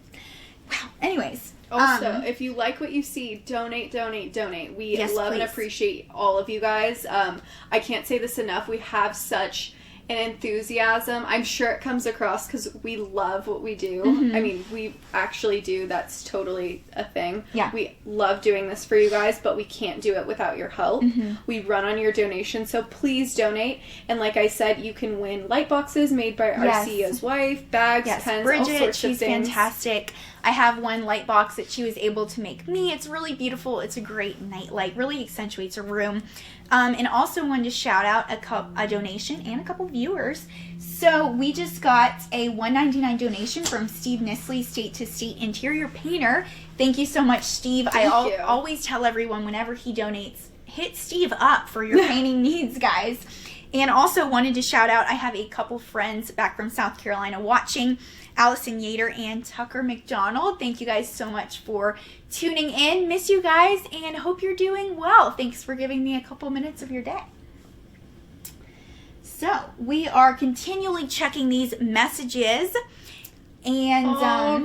Wow. Anyways. Also, if you like what you see, donate. We love and appreciate all of you guys. I can't say this enough. We have such an enthusiasm. I'm sure it comes across because we love what we do. Mm-hmm. I mean, we actually do. That's totally a thing. Yeah. We love doing this for you guys, but we can't do it without your help. Mm-hmm. We run on your donation, so please donate. And like I said, you can win light boxes made by our CEO's wife, bags, pens, Bridget, all sorts she's of things. fantastic. I have one light box that she was able to make me. It's really beautiful. It's a great night light. Really accentuates a room. And also wanted to shout out a donation and a couple viewers. So we just got a $1.99 donation from Steve Nisley, State to State Interior Painter. Thank you so much, Steve. I always tell everyone whenever he donates, hit Steve up for your painting needs, guys. And also wanted to shout out, I have a couple friends back from South Carolina watching, Allison Yater and Tucker McDonald. Thank you guys so much for tuning in. Miss you guys and hope you're doing well. Thanks for giving me a couple minutes of your day. So we are continually checking these messages. And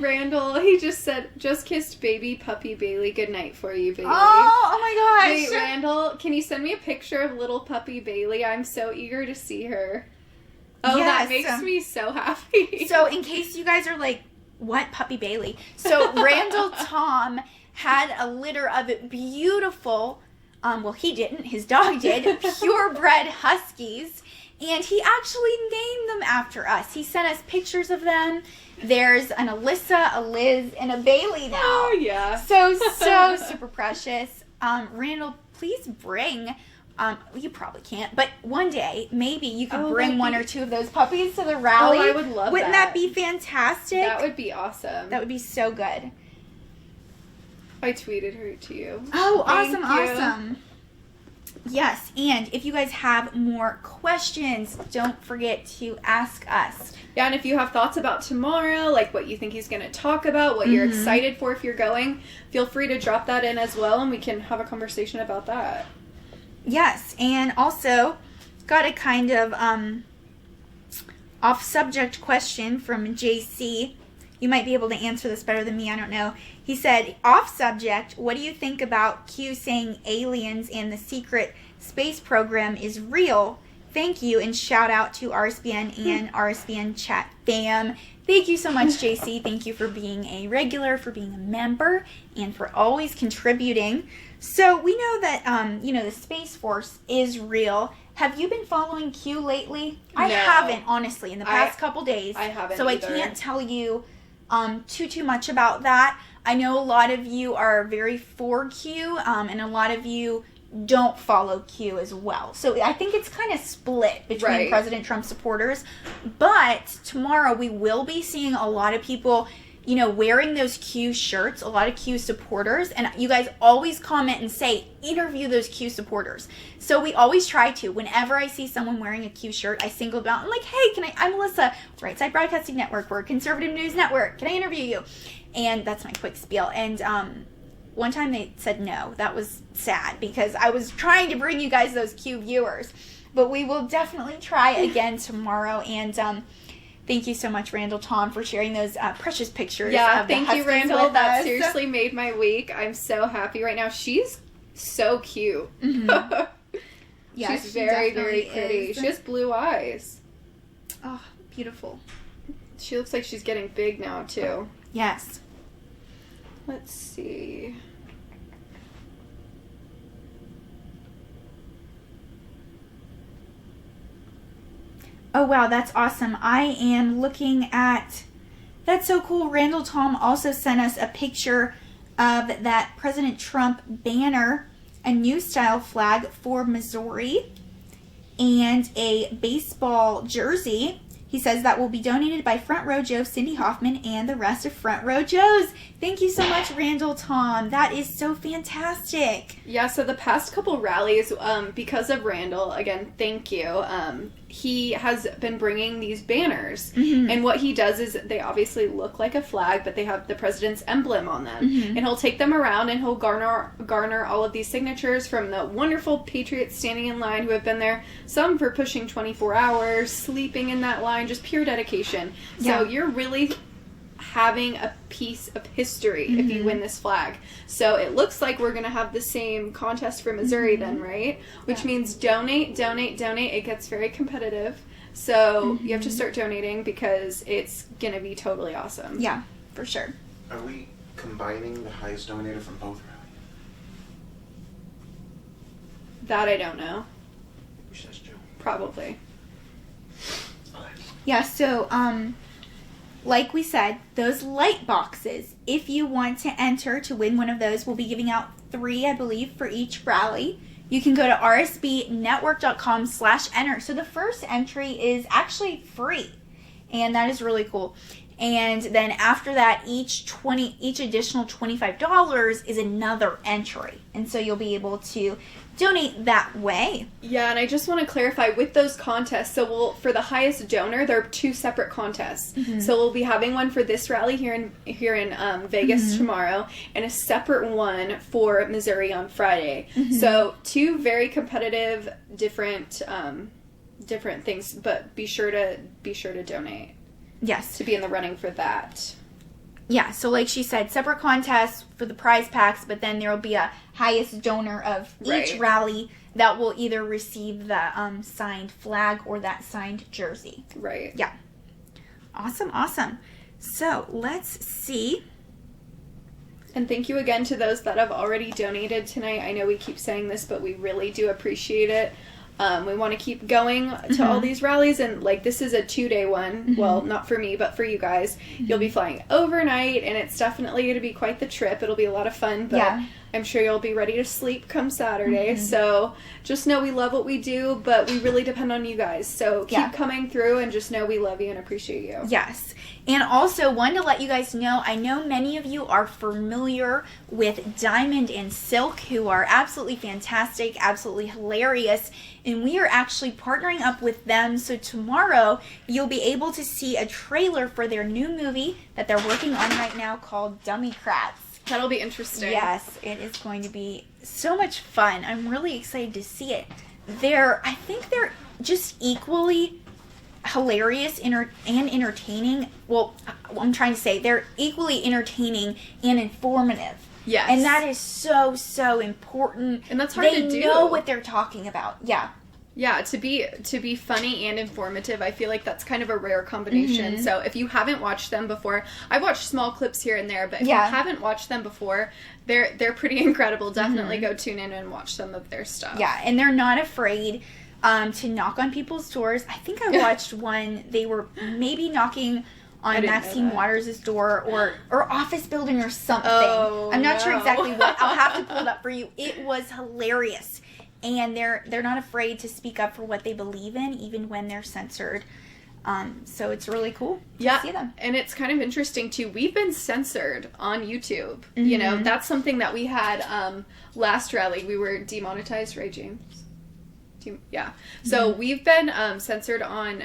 Randall, he just said, just kissed baby puppy Bailee. Good night for you, Bailee. Oh my gosh. Wait, Randall, can you send me a picture of little puppy Bailee? I'm so eager to see her. Oh, yes. That makes me so happy. So in case you guys are like, what, puppy Bailee? So Randall Tom had a litter of beautiful, well, he didn't, his dog did, purebred huskies. And he actually named them after us. He sent us pictures of them. There's an Alyssa, a Liz, and a Bailee now. Oh, yeah. So super precious. Randall, please bring, you probably can't, but one day, maybe you could bring one or two of those puppies to the rally. Oh, I would love Wouldn't that be fantastic? That would be awesome. That would be so good. I tweeted her to you. Oh, awesome. Yes, and if you guys have more questions, don't forget to ask us. Yeah, and if you have thoughts about tomorrow, like what you think he's going to talk about, what you're excited for if you're going, feel free to drop that in as well, and we can have a conversation about that. Yes, and also got a kind of off-subject question from JC. You might be able to answer this better than me, I don't know. He said, off subject, what do you think about Q saying aliens and the secret space program is real? Thank you, and shout out to RSBN and RSBN chat fam. Thank you so much, JC. Thank you for being a regular, for being a member, and for always contributing. So we know that, the Space Force is real. Have you been following Q lately? No. I haven't, honestly, in the past couple days. I haven't So either. I can't tell you too much about that. I know a lot of you are very for Q, and a lot of you don't follow Q as well. So I think it's kind of split between President Trump supporters. But tomorrow we will be seeing a lot of people, wearing those Q shirts, a lot of Q supporters. And you guys always comment and say, interview those Q supporters. So we always try to. Whenever I see someone wearing a Q shirt, I single them out. I'm like, hey, I'm Alyssa, Right Side Broadcasting Network. We're a conservative news network. Can I interview you? And that's my quick spiel. And one time they said no. That was sad because I was trying to bring you guys those Q viewers. But we will definitely try again tomorrow. And thank you so much, Randall Tom, for sharing those precious pictures. Yeah, thank you, Randall. That seriously made my week. I'm so happy right now. She's so cute. Mm-hmm. Yeah, she's very, very pretty. She has blue eyes. Oh, beautiful. She looks like she's getting big now, too. Yes. Let's see. Oh, wow, that's awesome. I am looking at... That's so cool. Randall Tom also sent us a picture of that President Trump banner, a new style flag for Missouri, and a baseball jersey. He says that will be donated by Front Row Joe, Cindy Hoffman, and the rest of Front Row Joes. Thank you so much, Randall Tom. That is so fantastic. Yeah, so the past couple rallies, because of Randall, again, thank you, he has been bringing these banners. Mm-hmm. And what he does is they obviously look like a flag, but they have the president's emblem on them. Mm-hmm. And he'll take them around and he'll garner all of these signatures from the wonderful patriots standing in line who have been there, some for pushing 24 hours, sleeping in that line, just pure dedication. Yeah. So you're really having a piece of history if you win this flag. So it looks like we're going to have the same contest for Missouri then, right? Which means donate. It gets very competitive. So you have to start donating because it's going to be totally awesome. Yeah, for sure. Are we combining the highest donator from both rallies? That I don't know. Which says Joe. Probably. Yeah, so, like we said, those light boxes, if you want to enter to win one of those, we'll be giving out 3, I believe, for each rally. You can go to rsbnetwork.com/enter. So the first entry is actually free, and that is really cool. And then after that, each additional $25 is another entry. And so you'll be able to donate that way. Yeah, and I just want to clarify with those contests. So for the highest donor, there are 2 separate contests. Mm-hmm. So we'll be having one for this rally here in Vegas tomorrow, and a separate one for Missouri on Friday. Mm-hmm. So 2 very competitive, different things. But be sure to donate. Yes. To be in the running for that. Yeah, so like she said, separate contests for the prize packs, but then there will be a highest donor of each rally that will either receive the signed flag or that signed jersey. Right. Yeah. Awesome. So let's see. And thank you again to those that have already donated tonight. I know we keep saying this, but we really do appreciate it. We want to keep going to all these rallies, and like this is a 2-day one. Well, not for me, but for you guys. You'll be flying overnight, and it's definitely going to be quite the trip. It'll be a lot of fun, but I'm sure you'll be ready to sleep come Saturday. So just know we love what we do, but we really depend on you guys. So keep coming through, and just know we love you and appreciate you. Yes. And also, wanted to let you guys know, I know many of you are familiar with Diamond and Silk, who are absolutely fantastic, absolutely hilarious, and we are actually partnering up with them. So tomorrow, you'll be able to see a trailer for their new movie that they're working on right now called Dummycrats. That'll be interesting. Yes, it is going to be so much fun. I'm really excited to see it. I think they're just equally hilarious and entertaining. Well, I'm trying to say they're equally entertaining and informative. Yes. And that is so important. And that's hard to do. They know what they're talking about. Yeah. Yeah, to be funny and informative, I feel like that's kind of a rare combination. So if you haven't watched them before, I've watched small clips here and there, but if you haven't watched them before, they're pretty incredible. Definitely go tune in and watch some of their stuff. Yeah, and they're not afraid to knock on people's doors. I think I watched one, they were maybe knocking on Maxine Waters' door or office building or something. Oh, I'm not sure exactly what. I'll have to pull it up for you. It was hilarious. And they're not afraid to speak up for what they believe in, even when they're censored. So it's really cool to see them. And it's kind of interesting, too. We've been censored on YouTube. You know, that's something that we had last rally. We were demonetized, right, James? Yeah. So we've been censored on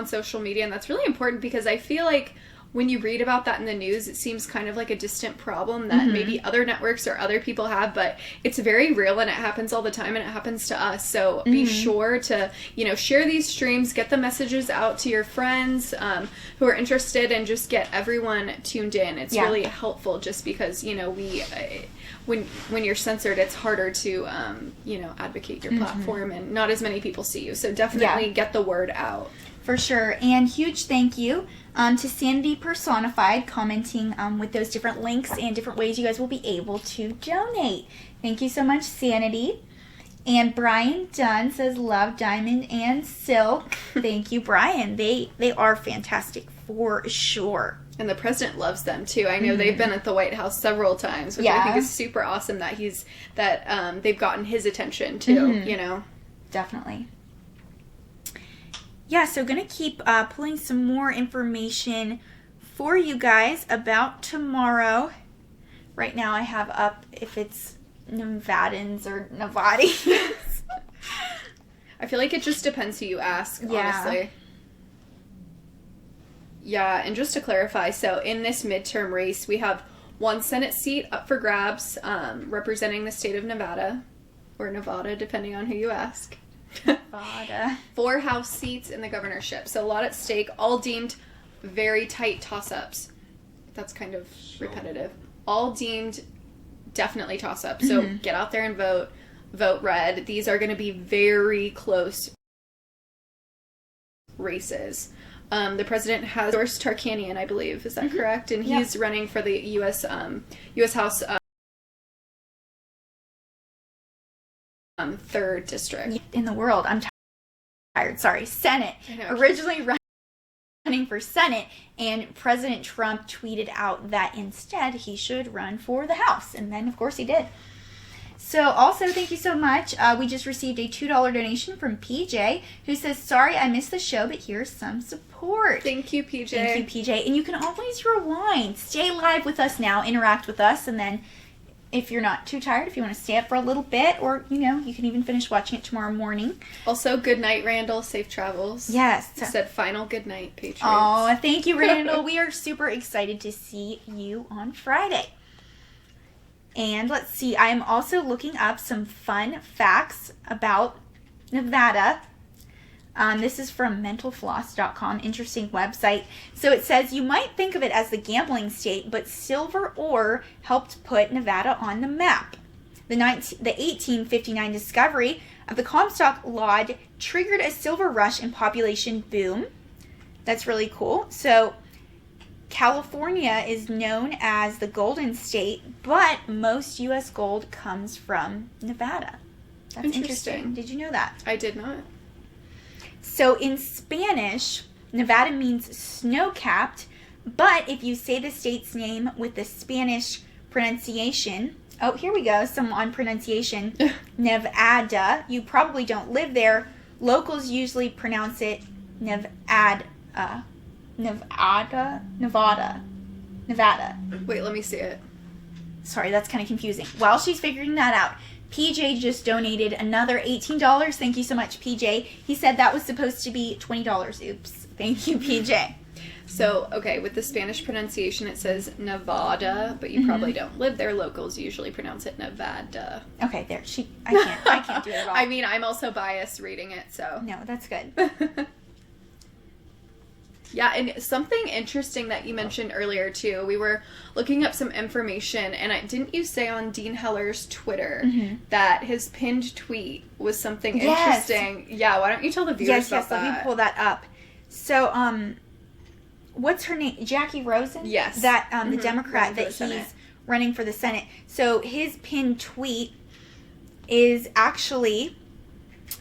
social media, and that's really important because I feel like when you read about that in the news, it seems kind of like a distant problem that maybe other networks or other people have, but it's very real and it happens all the time and it happens to us. So be sure to, share these streams, get the messages out to your friends who are interested, and just get everyone tuned in. It's really helpful just because, when you're censored, it's harder to, advocate your platform, and not as many people see you. So definitely get the word out. For sure. And huge thank you to Sandy Personified commenting with those different links and different ways you guys will be able to donate. Thank you so much, Sanity. And Brian Dunn says, love Diamond and Silk. Thank you, Brian. They are fantastic for sure. And the president loves them too. I know they've been at the White House several times, which I think is super awesome that they've gotten his attention too, you know. Definitely. Yeah, so going to keep pulling some more information for you guys about tomorrow. Right now I have up if it's Nevadans or Nevadis. I feel like it just depends who you ask, honestly. Yeah, and just to clarify, so in this midterm race, we have 1 Senate seat up for grabs, representing the state of Nevada, or Nevada, depending on who you ask. Nevada. 4 House seats in the governorship. So a lot at stake, all deemed very tight toss-ups. That's kind of repetitive. All deemed definitely toss-ups. So get out there and vote. Vote red. These are going to be very close races. The president has endorsed Tarkanian, I believe. Is that correct? And he's running for the U.S. House 3rd district. In the world. I'm tired. Sorry. Senate. Originally running for Senate, and President Trump tweeted out that instead he should run for the House. And then, of course, he did. So, also, thank you so much. We just received a $2 donation from PJ, who says, sorry I missed the show, but here's some support. Thank you, PJ. Thank you, PJ. And you can always rewind. Stay live with us now. Interact with us. And then, if you're not too tired, if you want to stay up for a little bit, or, you know, you can even finish watching it tomorrow morning. Also, good night, Randall. Safe travels. Yes. He said final good night, Patriots. Oh, thank you, Randall. We are super excited to see you on Friday. And let's see, I am also looking up some fun facts about Nevada. This is from mentalfloss.com, interesting website. So it says, you might think of it as the gambling state, but silver ore helped put Nevada on the map. The 1859 discovery of the Comstock Lode triggered a silver rush and population boom. That's really cool. So California is known as the Golden State, but most U.S. gold comes from Nevada. That's interesting. Did you know that? I did not. So in Spanish, Nevada means snow-capped, but if you say the state's name with the Spanish pronunciation, oh, here we go, some on pronunciation, Nevada, you probably don't live there. Locals usually pronounce it Nevada. Wait, let me see it. Sorry, that's kind of confusing. While she's figuring that out, PJ just donated another $18. Thank you so much, PJ. He said that was supposed to be $20. Oops. Thank you, PJ. So, okay, with the Spanish pronunciation, it says Nevada, but you probably don't live there. Locals usually pronounce it Nevada. Okay, there. I can't do it at all. I mean, I'm also biased reading it, so. No, that's good. Yeah, and something interesting that you mentioned earlier, too. We were looking up some information, and didn't you say on Dean Heller's Twitter that his pinned tweet was something interesting? Yeah, why don't you tell the viewers about that? Yes, let me pull that up. So, what's her name? Jackie Rosen? Yes. That, the Democrat that he's running for the Senate. So, his pinned tweet is actually,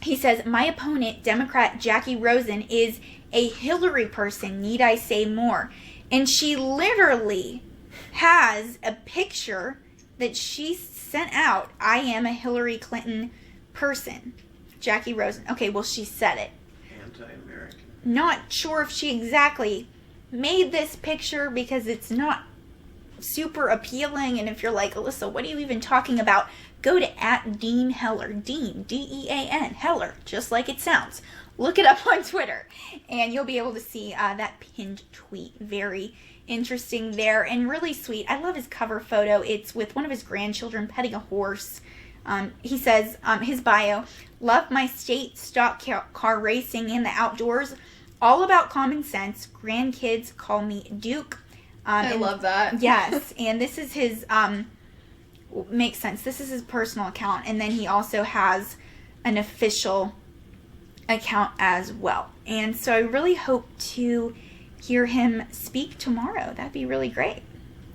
he says, my opponent, Democrat Jackie Rosen, is a Hillary person, need I say more? And she literally has a picture that she sent out. I am a Hillary Clinton person. Jackie Rosen. Okay, well, she said it. Anti-American. Not sure if she exactly made this picture because it's not super appealing. And if you're like, Alyssa, what are you even talking about? Go to @Dean Heller. Dean, D-E-A-N, Heller, just like it sounds. Look it up on Twitter, and you'll be able to see that pinned tweet. Very interesting there, and really sweet. I love his cover photo. It's with one of his grandchildren petting a horse. He says, his bio, love my state, stock car racing, and the outdoors. All about common sense. Grandkids call me Duke. I love that. Yes, and this is his, makes sense. This is his personal account, and then he also has an official account as well. And so I really hope to hear him speak tomorrow. That'd be really great.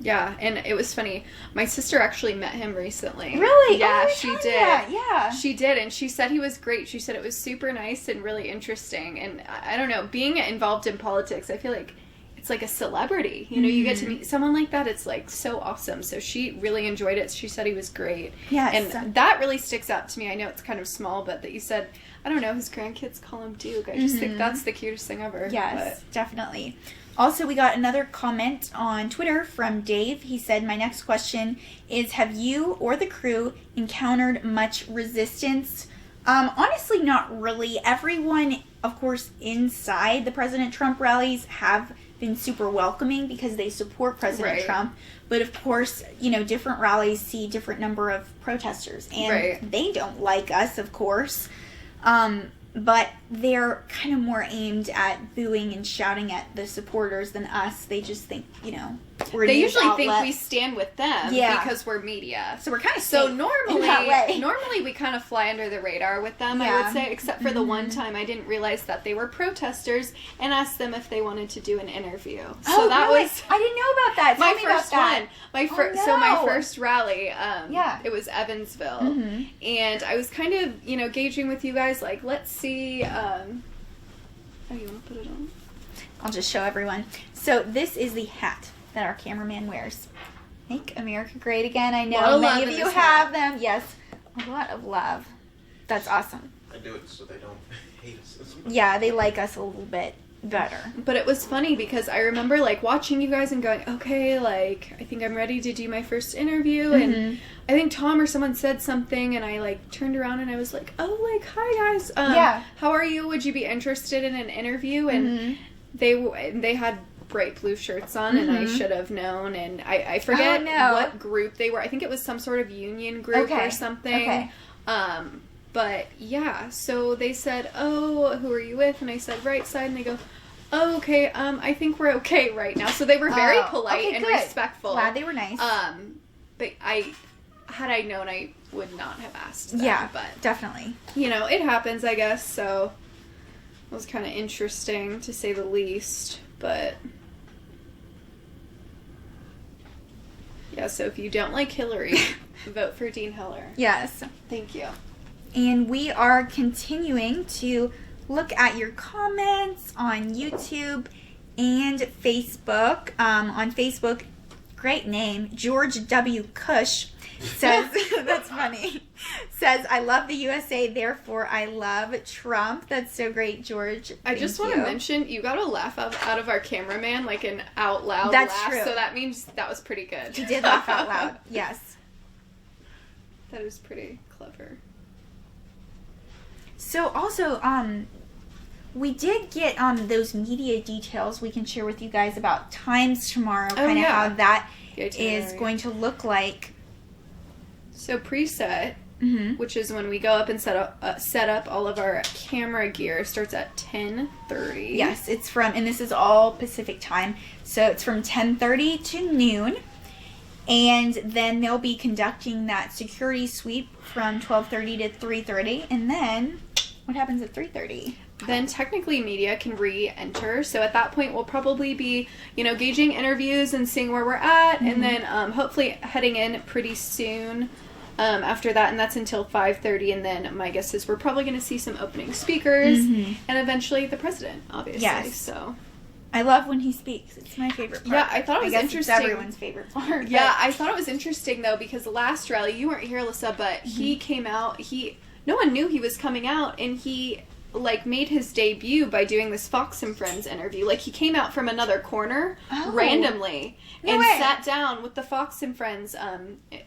Yeah, and it was funny. My sister actually met him recently. Really? Yeah, Oh, she tell me did. that. Yeah. She did, and she said he was great. She said it was super nice and really interesting. And I don't know, being involved in politics, I feel like it's like a celebrity. You know, you get to meet someone like that. It's like so awesome. So she really enjoyed it. She said he was great. Yes. And that really sticks out to me. I know it's kind of small, but that you said, I don't know, his grandkids call him Duke. I just think that's the cutest thing ever. Yes, definitely. Also, we got another comment on Twitter from Dave. He said, my next question is, have you or the crew encountered much resistance? Honestly, not really. Everyone, of course, inside the President Trump rallies have been super welcoming because they support President Trump. But of course, you know, different rallies see different number of protesters. And they don't like us, of course. But they're kind of more aimed at booing and shouting at the supporters than us. They just think, you know, we're They news usually think outlet. we stand with them because we're media. So we're kind of So safe in that way. normally we kind of fly under the radar with them, I would say, except for the one time I didn't realize that they were protesters and asked them if they wanted to to do an interview. So that really? was I didn't know about that. Tell my me about first that. one. So my first rally, it was Evansville, and I was kind of, you know, gauging with you guys, like, let's see. Oh, you want to put it on? I'll just show everyone. So this is the hat that our cameraman wears. Make America Great Again. I know many of you have them. Yes, a lot of love. That's awesome. I do it so they don't hate us as much. Yeah, they like us a little bit better. But it was funny because I remember, like, watching you guys and going, okay, like, I think I'm ready to do my first interview. And I think Tom or someone said something, and I, like, turned around and I was like, oh, like, hi, guys. How are you? Would you be interested in an interview? And they had bright blue shirts on, and I should have known. And I forget what group they were. I think it was some sort of union group or something. Okay. But, yeah, so they said, oh, who are you with? And I said, right side. And they go, oh, okay, I think we're okay right now. So they were very polite and respectful. Glad they were nice. But had I known, I would not have asked that. Yeah, but definitely. You know, it happens, I guess, so it was kind of interesting, to say the least. But, yeah, so if you don't like Hillary, vote for Dean Heller. Yes. Thank you. And we are continuing to look at your comments on YouTube and Facebook. On Facebook, great name, George W. Cush says, that's funny, says, I love the USA, therefore I love Trump. That's so great, George. I just want to mention, you got a laugh out of our cameraman, like an out loud laugh. True. So that means that was pretty good. He did laugh out loud, yes. That was pretty clever. So also, we did get those media details we can share with you guys about times tomorrow, kind of how that is going to look like. So preset, which is when we go up and set up all of our camera gear, starts at 10:30. Yes, it's from, and this is all Pacific time, so it's from 10:30 to noon. And then they'll be conducting that security sweep from 12:30 to 3:30. And then, what happens at 3:30? Then technically media can re-enter. So at that point, we'll probably be, you know, gauging interviews and seeing where we're at. And then hopefully heading in pretty soon after that. And that's until 5:30. And then my guess is we're probably going to see some opening speakers. And eventually the president, obviously. Yes. So I love when he speaks. It's my favorite part. Yeah, I thought it was interesting. It's everyone's favorite part. Yeah, I thought it was interesting, though, because the last rally, you weren't here, Alyssa, but he came out, no one knew he was coming out, and he, like, made his debut by doing this Fox and Friends interview. Like, he came out from another corner randomly and sat down with the Fox and Friends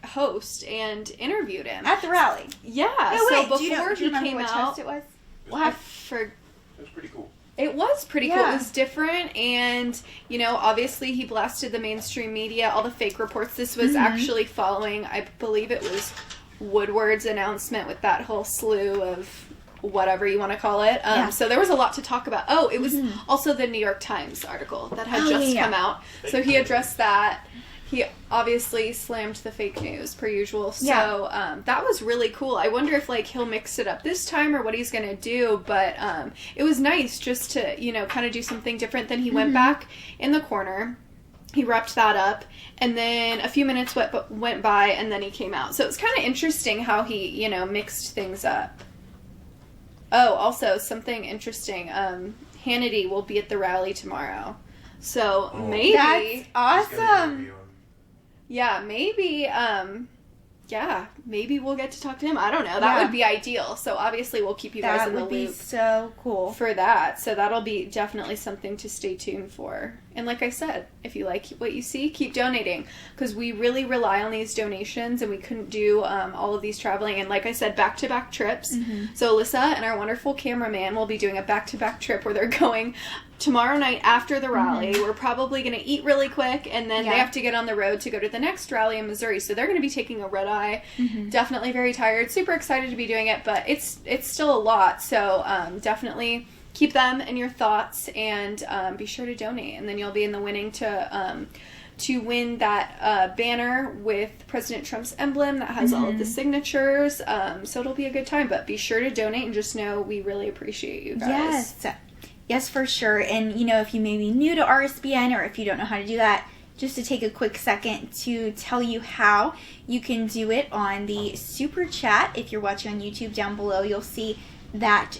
host and interviewed him. At the rally? Yeah. No way. So do you before he remember came which out, host it was? It was pretty cool. It was pretty cool. Yeah. It was different, and, you know, obviously he blasted the mainstream media, all the fake reports. This was actually following, I believe it was Woodward's announcement with that whole slew of whatever you want to call it. So there was a lot to talk about. Oh, it was also the New York Times article that had just come out. So he addressed that. He obviously slammed the fake news, per usual. So that was really cool. I wonder if, like, he'll mix it up this time or what he's going to do. But it was nice just to, you know, kind of do something different. Then he went back in the corner He wrapped that up, and then a few minutes went by, and then he came out. So it's kind of interesting how he, you know, mixed things up. Oh, also, something interesting. Hannity will be at the rally tomorrow. So maybe... That's awesome. Yeah, maybe... maybe we'll get to talk to him. I don't know. That would be ideal. So obviously we'll keep you guys in the loop. That would be so cool. For that. So that'll be definitely something to stay tuned for. And like I said, if you like what you see, keep donating. Because we really rely on these donations, and we couldn't do all of these traveling. And like I said, back-to-back trips. So Alyssa and our wonderful cameraman will be doing a back-to-back trip where they're going tomorrow night after the rally. We're probably going to eat really quick, and then they have to get on the road to go to the next rally in Missouri. So they're going to be taking a red eye. Definitely very tired. Super excited to be doing it, but it's still a lot. So definitely keep them in your thoughts, and be sure to donate. And then you'll be in the winning to win that banner with President Trump's emblem that has all of the signatures. So it'll be a good time. But be sure to donate, and just know we really appreciate you guys. Yes, for sure. And, you know, if you may be new to RSBN, or if you don't know how to do that, just to take a quick second to tell you how. You can do it on the Super Chat. If you're watching on YouTube, down below, you'll see that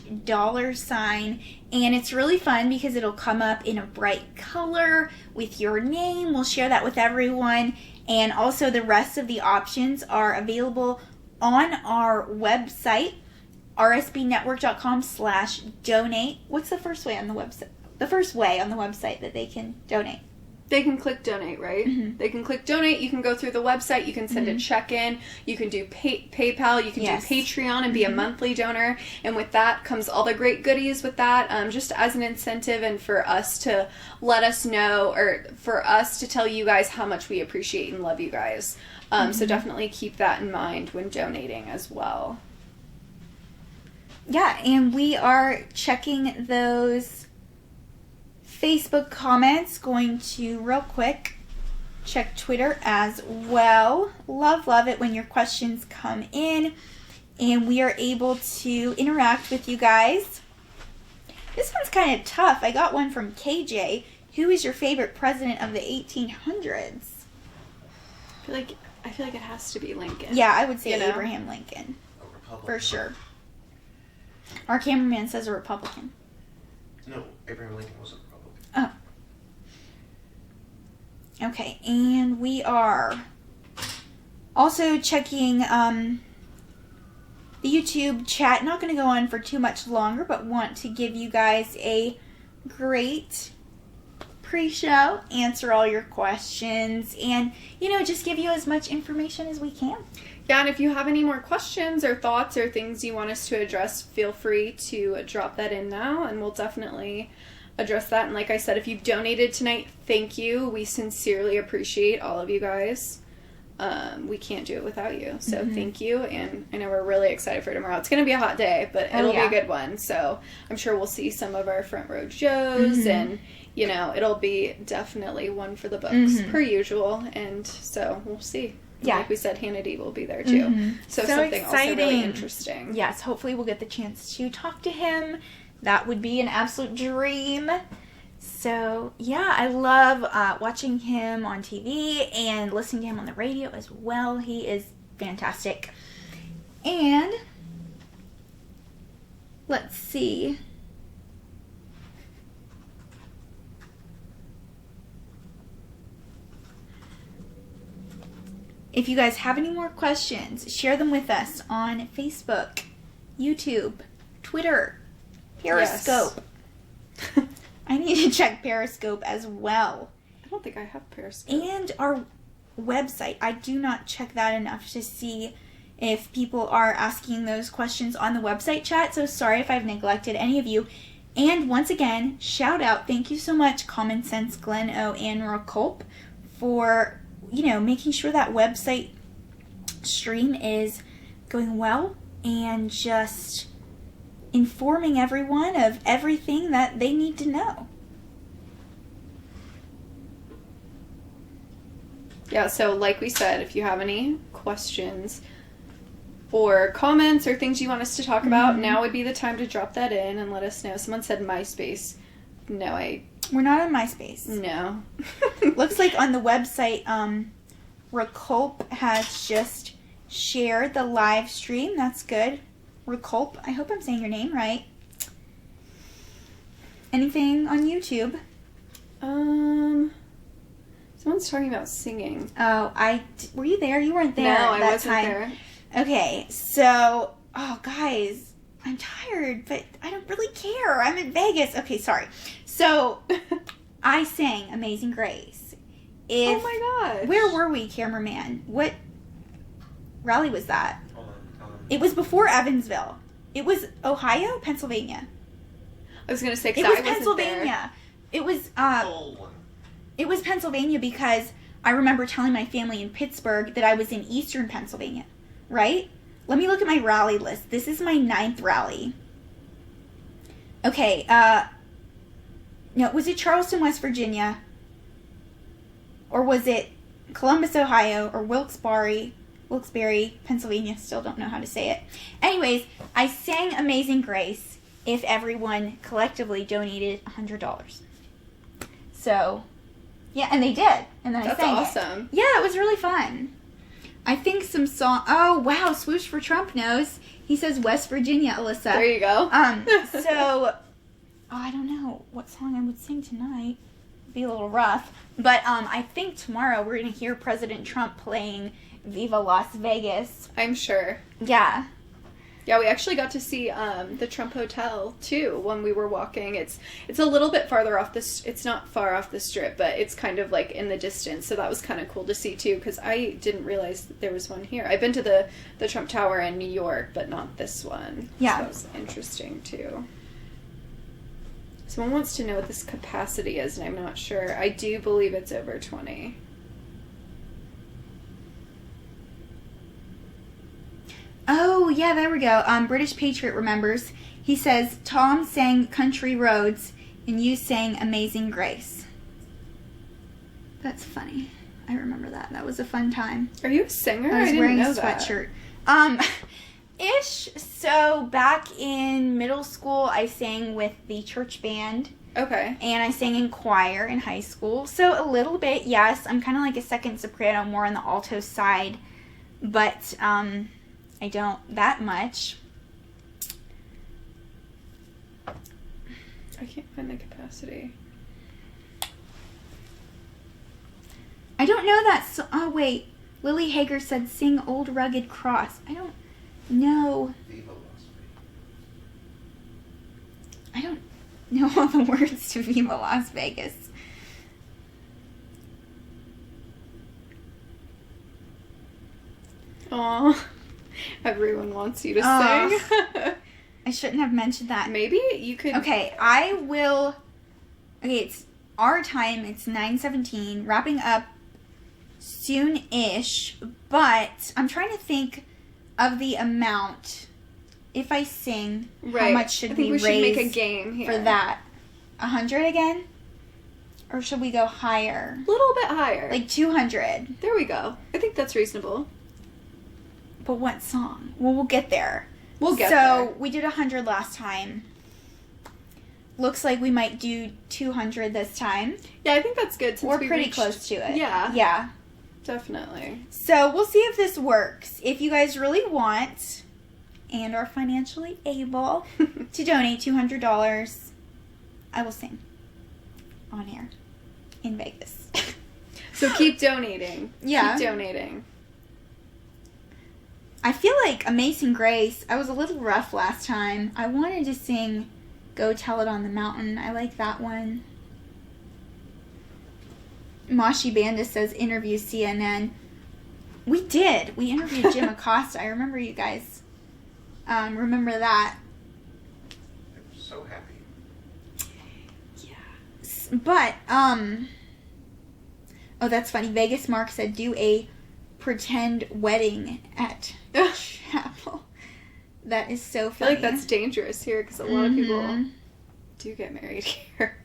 $sign. And it's really fun because it'll come up in a bright color with your name. We'll share that with everyone. And also the rest of the options are available on our website, rsbnetwork.com/donate. What's the first way on the website? The first way on the website that they can donate. They can click donate, right? They can click donate. You can go through the website. You can send a check-in. You can do PayPal. You can do Patreon and be a monthly donor. And with that comes all the great goodies with that, just as an incentive, and for us to let us know, or for us to tell you guys how much we appreciate and love you guys. So definitely keep that in mind when donating as well. Yeah, and we are checking those Facebook comments. Going to real quick check Twitter as well. Love it when your questions come in and we are able to interact with you guys. This one's kind of tough. I got one from KJ. Who is your favorite president of the 1800s? I feel like it has to be Lincoln. Yeah, I would say Abraham Lincoln. A Republican. For sure. Our cameraman says a Republican. No, Abraham Lincoln was a Republican. Oh. Okay, and we are also checking the YouTube chat. Not going to go on for too much longer, but want to give you guys a great pre-show, answer all your questions, and, just give you as much information as we can. Yeah, and if you have any more questions or thoughts or things you want us to address, feel free to drop that in now, and we'll definitely address that. And like I said, if you've donated tonight, thank you. We sincerely appreciate all of you guys. We can't do it without you, so thank you. And I know we're really excited for tomorrow. It's going to be a hot day, but it'll be a good one. So I'm sure we'll see some of our front row shows, and it'll be definitely one for the books per usual. And so we'll see. Yeah. Like we said, Hannity will be there too. So something exciting. Also really interesting. Yes, hopefully we'll get the chance to talk to him. That would be an absolute dream. So, yeah, I love watching him on TV and listening to him on the radio as well. He is fantastic. And let's see. If you guys have any more questions, share them with us on Facebook, YouTube, Twitter, Periscope. Yes. I need to check Periscope as well. I don't think I have Periscope. And our website. I do not check that enough to see if people are asking those questions on the website chat. So sorry if I've neglected any of you. And once again, shout out. Thank you so much, Common Sense, Glenn O, and Rakulp, for making sure that website stream is going well and just informing everyone of everything that they need to know. Yeah, so like we said, if you have any questions or comments or things you want us to talk about, now would be the time to drop that in and let us know. Someone said MySpace. No, I We're not on MySpace. No. Looks like on the website, Reculp has just shared the live stream. That's good. Reculp, I hope I'm saying your name right. Anything on YouTube? Someone's talking about singing. Oh, were you there? You weren't there. No, I that wasn't time. there. Okay, so, guys, I'm tired, but I don't really care. I'm in Vegas. Okay, sorry. So, I sang Amazing Grace. Oh my gosh. Where were we, cameraman? What rally was that? Hold on. It was before Evansville. It was Ohio, Pennsylvania. I was gonna say, It because was I wasn't Pennsylvania. It was Full one. It was Pennsylvania because I remember telling my family in Pittsburgh that I was in Eastern Pennsylvania, right? Let me look at my rally list. This is my 9th rally. Okay, no, was it Charleston, West Virginia? Or was it Columbus, Ohio? Or Wilkes-Barre, Pennsylvania? Still don't know how to say it. Anyways, I sang Amazing Grace if everyone collectively donated $100. So, yeah, and they did. And then That's I sang awesome. it. Yeah, it was really fun. I think some song. Oh, wow, Swoosh for Trump knows. He says West Virginia, Alyssa. There you go. So, I don't know what song I would sing tonight. It'd be a little rough. But I think tomorrow we're going to hear President Trump playing Viva Las Vegas. I'm sure. Yeah. Yeah, we actually got to see the Trump Hotel too when we were walking. It's a little bit farther off it's not far off the strip, but it's kind of like in the distance. So that was kind of cool to see too, because I didn't realize that there was one here. I've been to the Trump Tower in New York, but not this one. Yeah. So that was interesting too. Someone wants to know what this capacity is, and I'm not sure. I do believe it's over 20. Oh, yeah, there we go. British Patriot remembers. He says, Tom sang Country Roads and you sang Amazing Grace. That's funny. I remember that. That was a fun time. Are you a singer? I was didn't wearing know a sweatshirt. Ish. So back in middle school, I sang with the church band. That. Okay. And I sang in choir in high school. So a little bit, yes. I'm kind of like a second soprano, more on the alto side. But, I don't that much. I can't find the capacity. I don't know that so oh wait. Lily Hager said sing Old Rugged Cross. I don't know. Viva Las Vegas. I don't know all the words to Viva Las Vegas. Aw. Everyone wants you to Aw. sing. I shouldn't have mentioned that. Maybe you could... Okay, I will... Okay, it's our time. It's 9:17. Wrapping up soon-ish. But I'm trying to think of the amount. If I sing, how much should I think we we raise should make a game here. for that? 100 again? Or should we go higher? A little bit higher. Like 200. There we go. I think that's reasonable. But what song? Well, we'll get there. We'll get there. there. So, we did 100 last time. Looks like we might do 200 this time. Yeah, I think that's good. Since We're we pretty reached... to it. Yeah. Yeah. Definitely. So, we'll see if this works. If you guys really want and are financially able to donate $200, I will sing on air in Vegas. So keep donating. Yeah. Keep donating. I feel like Amazing Grace, I was a little rough last time. I wanted to sing Go Tell It on the Mountain. I like that one. Moshi Banda says interview CNN. We did. We interviewed Jim Acosta. I remember you guys remember that. I'm so happy. Yeah. But, oh, that's funny. Vegas Mark said do a pretend wedding at chapel. That is so I feel funny. like that's dangerous here because a lot of people do get married here.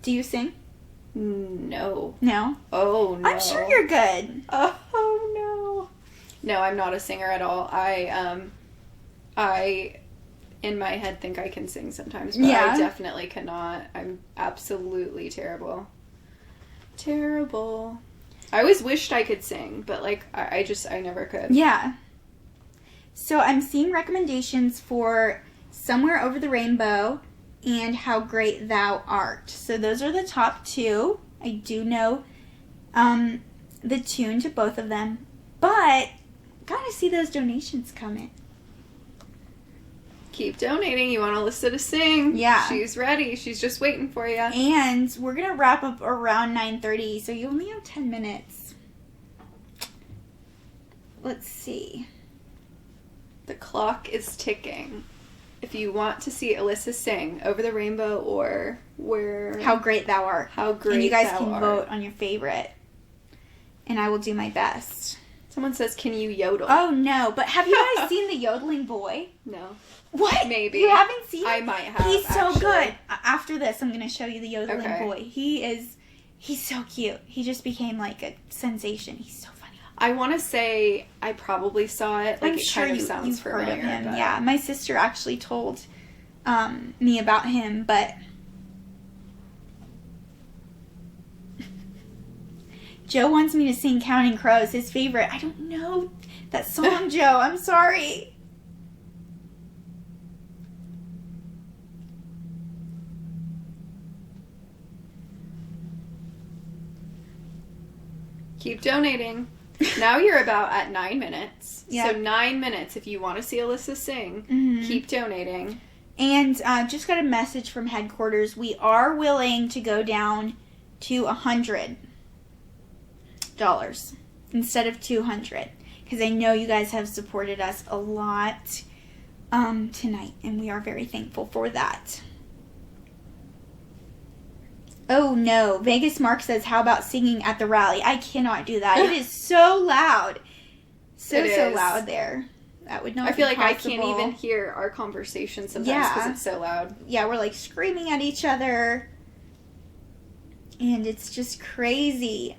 Do you sing? No. No? Oh, no. I'm sure you're good. Oh, no. No, I'm not a singer at all. I, in my head, think I can sing sometimes, but Yeah. I definitely cannot. I'm absolutely terrible. Terrible. I always wished I could sing, but, like, I never could. Yeah. So I'm seeing recommendations for Somewhere Over the Rainbow and How Great Thou Art. So those are the top two. I do know the tune to both of them, but gotta see those donations come in. Keep donating. You want Alyssa to sing? Yeah. She's ready. She's just waiting for you. And we're gonna wrap up around 9:30, so you only have 10 minutes. Let's see. The clock is ticking. If you want to see Alyssa sing Over the Rainbow or where... How Great Thou Art. How Great And you guys Thou can Art. vote on your favorite. And I will do my best. Someone says, can you yodel? Oh no, but have you guys seen The Yodeling Boy? No. What? Maybe. You haven't seen it? I might have, He's so actually. good. After this, I'm going to show you The Yodeling Okay. Boy. He's so cute. He just became like a sensation. He's so funny. I want to say I probably saw it. Like, I'm it sure kind of sounds you've familiar. heard of him. but- Yeah, my sister actually told me about him, but Joe wants me to sing Counting Crows, his favorite. I don't know that song, Joe. I'm sorry. Keep donating. Now you're about at 9 minutes. Yeah. So 9 minutes. If you want to see Alyssa sing, Mhm. keep donating. And just got a message from headquarters. We are willing to go down to $100 instead of $200 because I know you guys have supported us a lot tonight, and we are very thankful for that. Oh no, Vegas Mark says, how about singing at the rally? I cannot do that. It is so loud. So It is. loud there. That would not I feel be like I can't possible. even hear our conversation sometimes because Yeah. it's so loud. Yeah, we're like screaming at each other. And it's just crazy.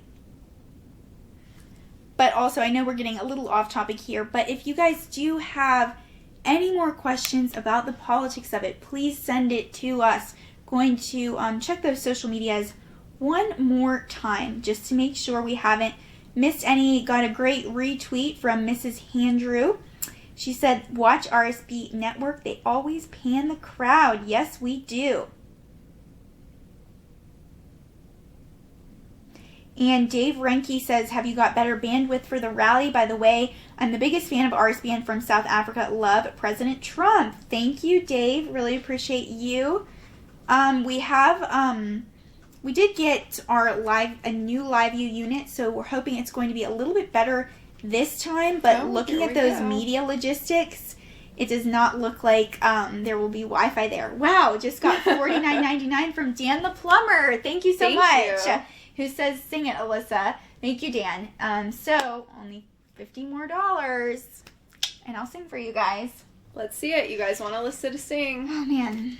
But also, I know we're getting a little off topic here, but if you guys do have any more questions about the politics of it, please send it to us. Going to check those social medias one more time just to make sure we haven't missed any. Got a great retweet from Mrs. Handrew. She said, watch RSB Network. They always pan the crowd. Yes, we do. And Dave Renke says, have you got better bandwidth for the rally? By the way, I'm the biggest fan of RSBN from South Africa. Love President Trump. Thank you, Dave. Really appreciate you. We did get a new live view unit, so we're hoping it's going to be a little bit better this time. But looking here at we those go. media logistics, it does not look like there will be Wi-Fi there. Wow, just got $49.99 from Dan the Plumber. Thank you so Thank much. you. Who says, sing it, Alyssa. Thank you, Dan. So, only $50 more, and I'll sing for you guys. Let's see it. You guys want Alyssa to sing? Oh, man.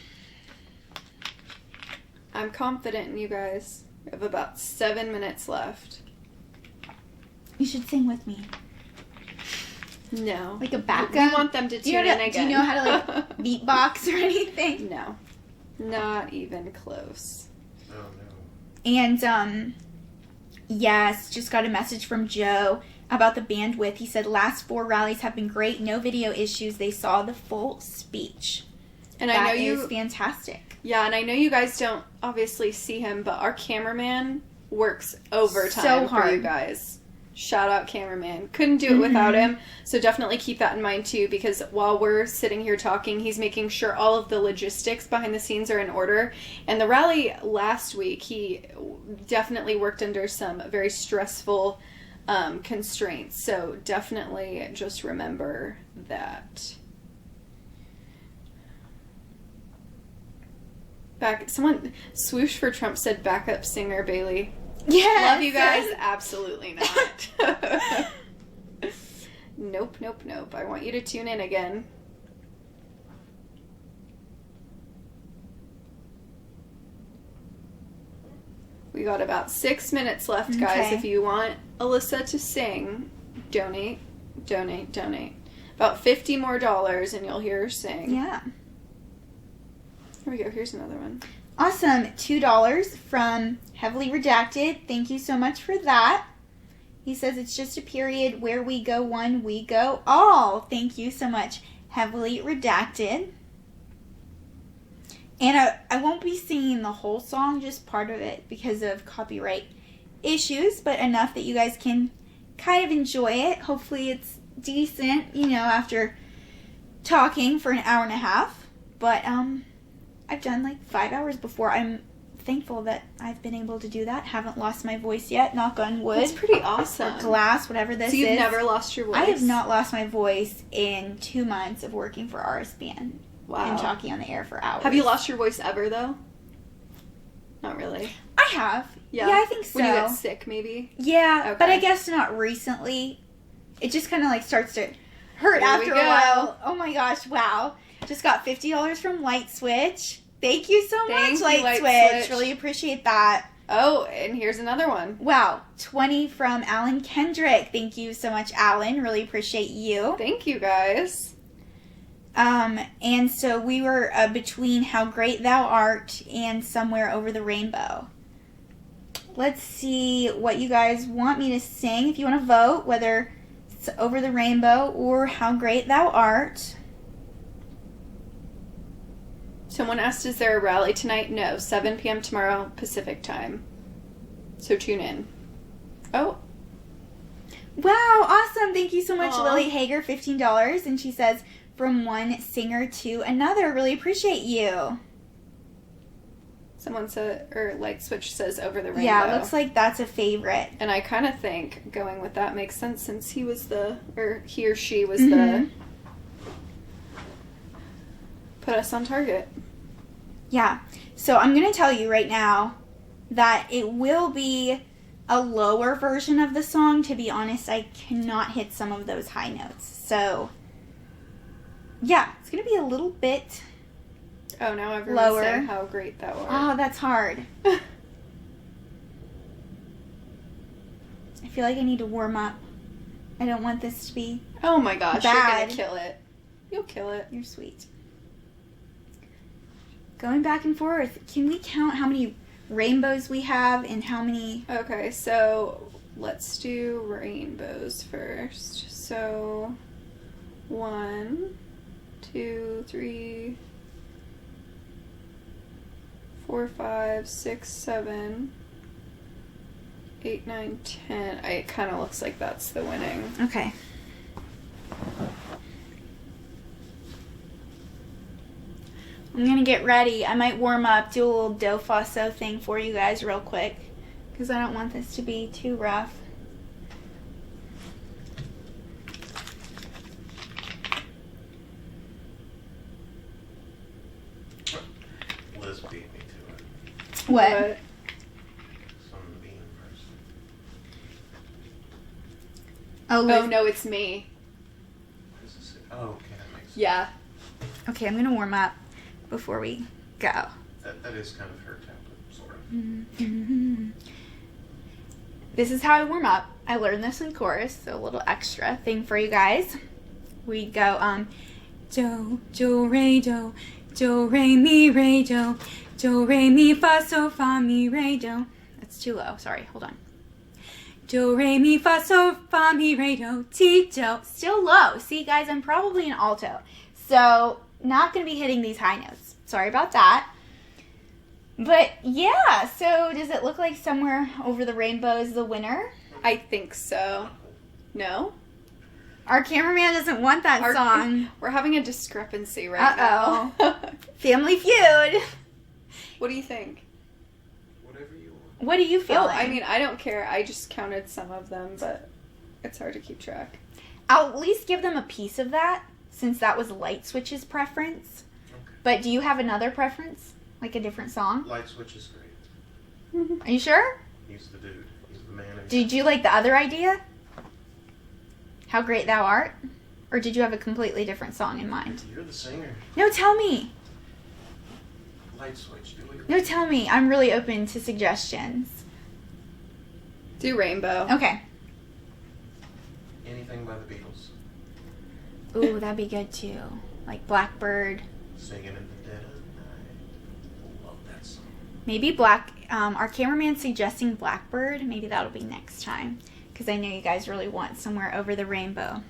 I'm confident in you guys. We have about 7 minutes left. You should sing with me. No. Like a backup. We want them to Do you tune know in do again. you know how to, like, beatbox or anything? No. Not even close. Oh, no. And, yes, just got a message from Joe about the bandwidth. He said, last 4 rallies have been great. No video issues. They saw the full speech. And That I know is you... fantastic. Yeah, and I know you guys don't obviously see him, but our cameraman works overtime So for you hard. guys. Shout out cameraman. Couldn't do it without him. So definitely keep that in mind too, because while we're sitting here talking, he's making sure all of the logistics behind the scenes are in order. And the rally last week, he definitely worked under some very stressful constraints. So definitely just remember that. Someone, Swoosh for Trump said backup singer Bailee. Yes. Love you guys? Absolutely not. Nope. I want you to tune in again. We got about 6 minutes left, guys. Okay. If you want Alyssa to sing, donate. About $50 more and you'll hear her sing. Yeah. Here we go. Here's another one. Awesome. $2 from Heavily Redacted. Thank you so much for that. He says it's just a period where we go one, we go all. Thank you so much, Heavily Redacted. And I won't be singing the whole song, just part of it because of copyright issues, but enough that you guys can kind of enjoy it. Hopefully it's decent, after talking for an hour and a half. But I've done like 5 hours before. I'm thankful that I've been able to do that. Haven't lost my voice yet, knock on wood. That's pretty awesome. Or glass, whatever this is. So you've never lost your voice? I have not lost my voice in 2 months of working for RSBN. Wow. And talking on the air for hours. Have you lost your voice ever, though? Not really. I have. Yeah, I think so. When you get sick, maybe? Yeah, okay. But I guess not recently. It just kind of like starts to hurt Here after a while. Oh my gosh, wow. Just got $50 from Light Switch. Thank you so much, Light Switch. Really appreciate that. Oh, and here's another one. Wow, 20 from Alan Kendrick. Thank you so much, Alan. Really appreciate you. Thank you, guys. And so we were between How Great Thou Art and Somewhere Over the Rainbow. Let's see what you guys want me to sing. If you want to vote, whether it's Over the Rainbow or How Great Thou Art. Someone asked, is there a rally tonight? No, 7 p.m. tomorrow Pacific time. So tune in. Oh. Wow, awesome. Thank you so much, Aww. Lily Hager, $15. And she says, from one singer to another. Really appreciate you. Someone said, or Light Switch says Over the Rainbow. Yeah, looks like that's a favorite. And I kind of think going with that makes sense since he or she was the put us on target. Yeah. So I'm going to tell you right now that it will be a lower version of the song. To be honest, I cannot hit some of those high notes. So yeah, it's going to be a little bit Oh, now everyone's lower. saying How Great Thou Art. Oh, that's hard. I feel like I need to warm up. I don't want this to be Oh my gosh, bad. you're going to kill it. You'll kill it. You're sweet. Going back and forth. Can we count how many rainbows we have and how many... Okay, so let's do rainbows first. So 1, 2, 3, 4, 5, 6, 7, 8, 9, 10. It kind of looks like that's the winning. Okay. I'm going to get ready. I might warm up, do a little do fa so thing for you guys real quick. Because I don't want this to be too rough. Liz beat me to it. What? Some being person. Oh, Oh, Liz. no, it's me. What does this say? Oh, okay, that makes sense. Yeah. Okay, I'm going to warm up before we go. That is kind of her template, sort of. Mm-hmm. This is how I warm up. I learned this in chorus, so a little extra thing for you guys. We go do, do, re, do, mi, re, do, re, mi, fa, so, fa, mi, re, do. That's too low. Sorry, hold on. Do, re, mi, fa, so, fa, mi, re, do, ti, do. Still low. See, guys, I'm probably an alto. So, not going to be hitting these high notes. Sorry about that. But, yeah, so does it look like Somewhere Over the Rainbow is the winner? I think so. No? Our cameraman doesn't want that song. We're having a discrepancy right now. Family Feud. What do you think? Whatever you want. What do you feel? Oh, I mean, I don't care. I just counted some of them, but it's hard to keep track. I'll at least give them a piece of that, since that was Light Switch's preference. Okay. But do you have another preference? Like a different song? Light Switch is great. Are you sure? He's the dude. He's the man. Did you like the other idea? How Great Thou Art? Or did you have a completely different song in mind? You're the singer. No, tell me. Light Switch. Do it. No, tell me. I'm really open to suggestions. Do Rainbow. Okay. Anything by the Beatles. Ooh, that'd be good too. Like Blackbird. Singing in the dead of night. Love that song. Maybe our cameraman's suggesting Blackbird. Maybe that'll be next time. Because I know you guys really want Somewhere Over the Rainbow.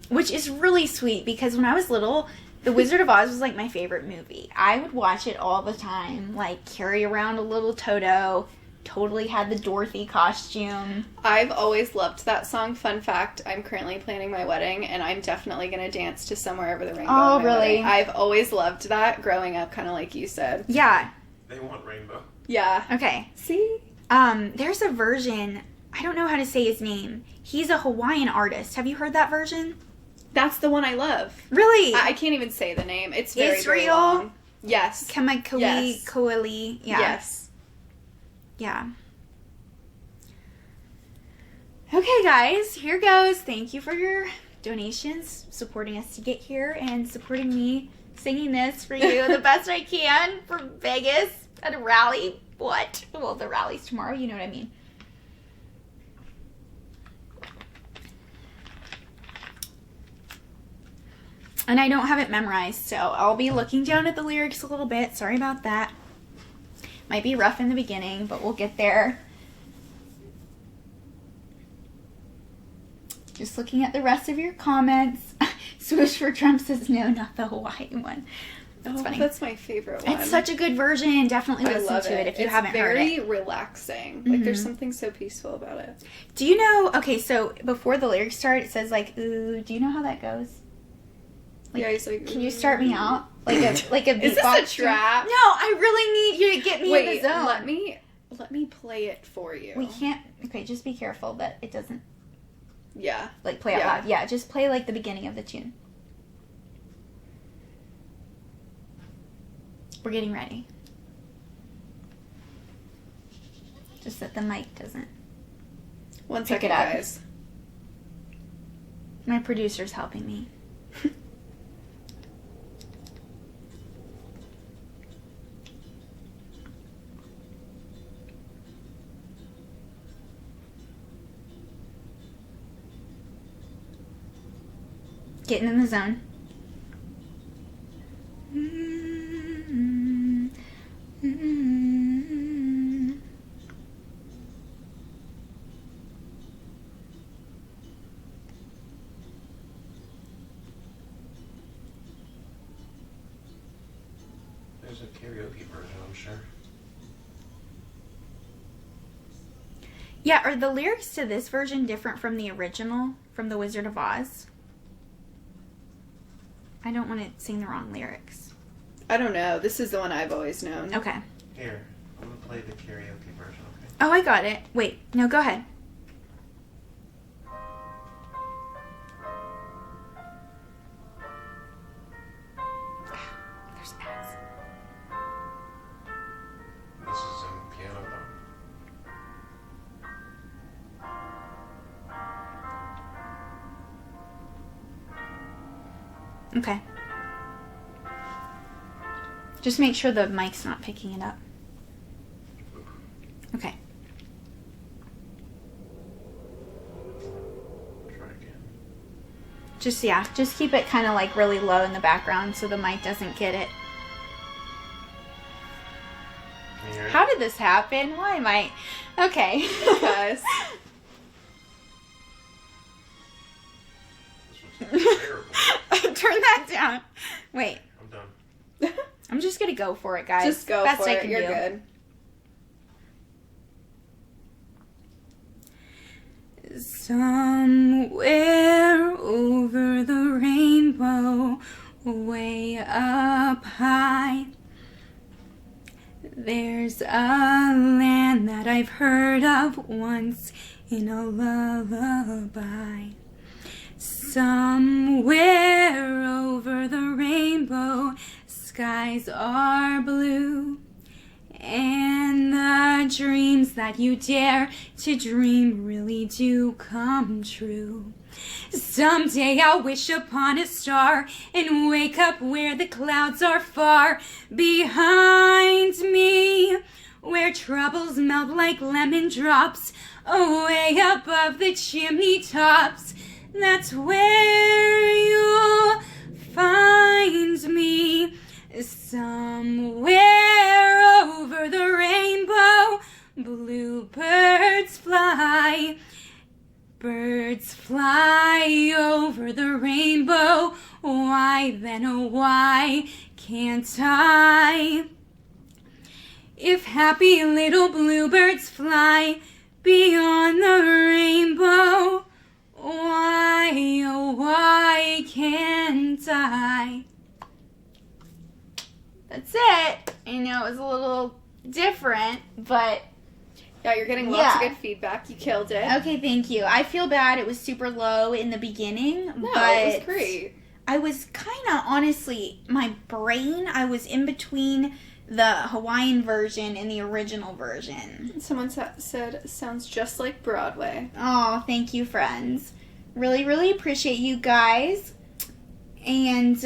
Which is really sweet because when I was little, The Wizard of Oz was like my favorite movie. I would watch it all the time. Like carry around a little Toto. Totally had the Dorothy costume. I've always loved that song. Fun fact, I'm currently planning my wedding, and I'm definitely going to dance to Somewhere Over the Rainbow. Oh, at my really? wedding. I've always loved that growing up, kind of like you said. Yeah. They want rainbow. Yeah. Okay. See? There's a version, I don't know how to say his name. He's a Hawaiian artist. Have you heard that version? That's the one I love. Really? I can't even say the name. It's very, very Israel? long. Yes. Kemekali Yes. Koali. Yeah. Yes. Yeah. Okay, guys, here goes. Thank you for your donations, supporting us to get here, and supporting me singing this for you the best I can for Vegas at a rally. What? Well, the rally's tomorrow, you know what I mean. And I don't have it memorized, so I'll be looking down at the lyrics a little bit. Sorry about that. Might be rough in the beginning, but we'll get there. Just looking at the rest of your comments. Swoosh for Trump says no, not the Hawaiian one. That's funny. That's my favorite one. It's such a good version. Definitely I listen love to it if you It's haven't heard very it. relaxing. Like, there's something so peaceful about it. Do you know, okay, so before the lyrics start, it says like, ooh, do you know how that goes? Like, Yeah, he's like, can you start me out? Like a beatbox? Is this a trap? No, I really need you to get me in the Wait, zone. let me play it for you. We can't, okay, just be careful that it doesn't, Yeah. like, play out Yeah. loud. Yeah, just play, like, the beginning of the tune. We're getting ready. Just that the mic doesn't. One Pick second, it up. guys. My producer's helping me. Getting in the zone. There's a karaoke version, I'm sure. Yeah, are the lyrics to this version different from the original, from The Wizard of Oz? I don't want to sing the wrong lyrics. I don't know. This is the one I've always known. Okay. Here, I'm gonna play the karaoke version, okay? Oh, I got it. Wait, no, go ahead. There's ads. This is in piano though. Okay. Just make sure the mic's not picking it up. Okay. Try again. Just keep it kind of like really low in the background so the mic doesn't get it. Can you hear it? How did this happen? Why am I... Okay. Guys. This was terrible. Turn that down. Wait. I'm done. I'm just gonna go for it, guys. Just go Best for I it. can You're do. good. Somewhere over the rainbow, way up high, there's a land that I've heard of once in a lullaby. Somewhere over the rainbow, skies are blue, and the dreams that you dare to dream really do come true. Someday I'll wish upon a star and wake up where the clouds are far behind me, where troubles melt like lemon drops away above the chimney tops. that's where you'll find me. Somewhere over the rainbow, bluebirds fly. Birds fly over the rainbow. Why then, oh why can't I? If happy little bluebirds fly beyond the rainbow, why, oh why can't I? That's it. I know it was a little different, but Yeah, you're getting lots of good feedback. You killed it. okay, thank you. I feel bad it was super low in the beginning, No, but it was great. I was kind of, honestly, my brain, I was in between the Hawaiian version and the original version. Someone said, sounds just like Broadway. Oh, thank you, friends. Really, really appreciate you guys. And,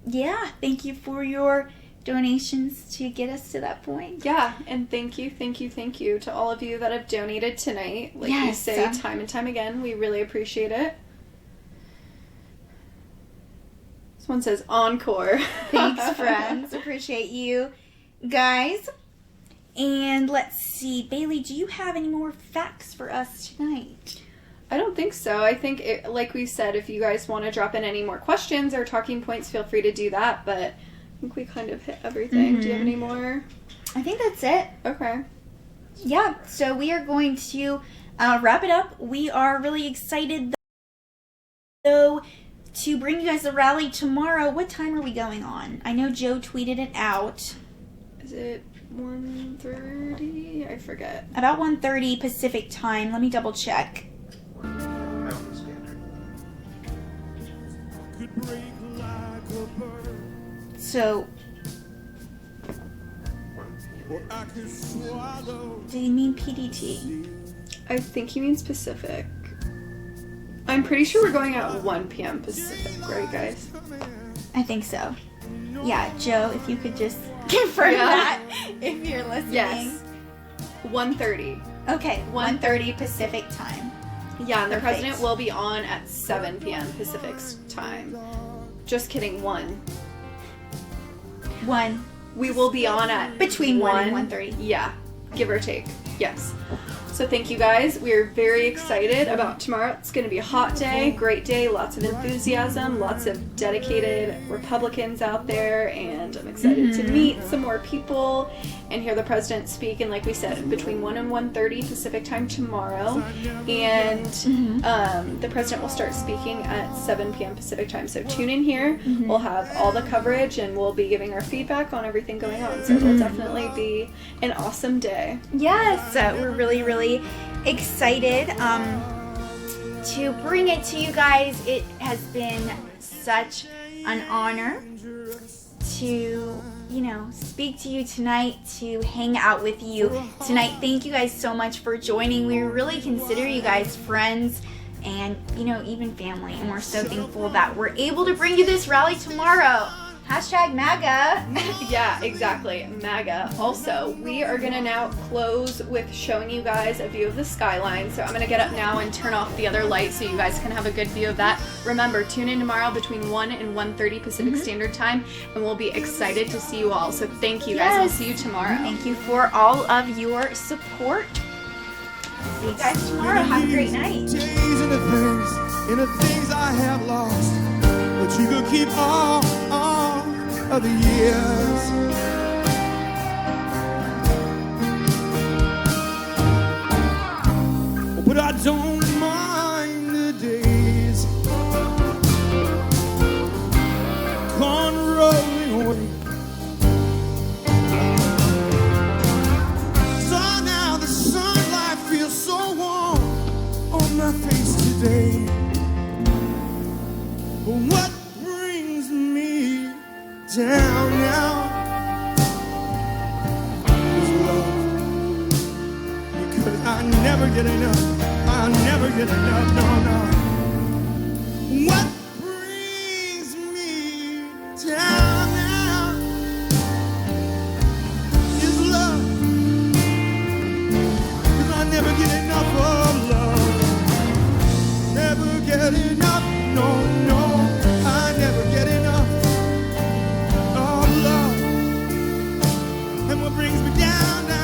yeah, thank you for your donations to get us to that point. Yeah, and thank you to all of you that have donated tonight. Like we Yes. say time and time again, we really appreciate it. Someone says encore. Thanks, friends. Appreciate you guys. And let's see, Bailee, do you have any more facts for us tonight? I don't think so. I think, like we said, if you guys want to drop in any more questions or talking points, feel free to do that. But I think we kind of hit everything. Do you have any more? I think that's it. Okay. Yeah, so we are going to wrap it up. We are really excited, though, to bring you guys the rally tomorrow. What time are we going on? I know Joe tweeted it out. Is it 1:30? I forget. About 1:30 Pacific time. Let me double check. Mountain Standard. Could break like a bird, So, 1 or p.m. I could swallow. do you mean PDT? I think he means Pacific. I'm pretty sure we're going at 1 p.m. Pacific, right, guys? I think so. Yeah, Joe, if you could just confirm Yeah. that if you're listening. Yes. 1:30. Okay, 1:30 Pacific time. Yeah, and the Perfect. president will be on at 7 p.m. Pacific time. Just kidding, 1. 1. We will be on at Between 1 and 1:30. Yeah, give or take. Yes. So thank you guys. We're very excited about tomorrow. It's going to be a hot day, great day, lots of enthusiasm, lots of dedicated Republicans out there, and I'm excited to meet some more people and hear the president speak. And like we said, between 1 and 1:30 Pacific time tomorrow, and the president will start speaking at 7 p.m. Pacific time. So tune in here. We'll have all the coverage, and we'll be giving our feedback on everything going on. So it'll definitely be an awesome day. Yes, we're really, really excited to bring it to you guys. It has been such an honor to, speak to you tonight, to hang out with you tonight. Thank you guys so much for joining. We really consider you guys friends and, even family. And we're so thankful that we're able to bring you this rally tomorrow. Hashtag MAGA. Yeah, exactly. MAGA. Also, we are going to now close with showing you guys a view of the skyline. So I'm going to get up now and turn off the other light so you guys can have a good view of that. Remember, tune in tomorrow between 1 and 1:30 Pacific Standard Time, and we'll be excited to see you all. So thank you guys. We'll see you tomorrow. Thank you for all of your support. See you guys tomorrow. Have a great night. Days and the things I have lost, but you could keep all of the years. But I don't mind the days gone rolling away. So now the sunlight feels so warm on my face today. But what brings me down now is love, because I never get enough. I'll never get enough. No. What brings me down now is love, because I never get enough of love. brings me down, down.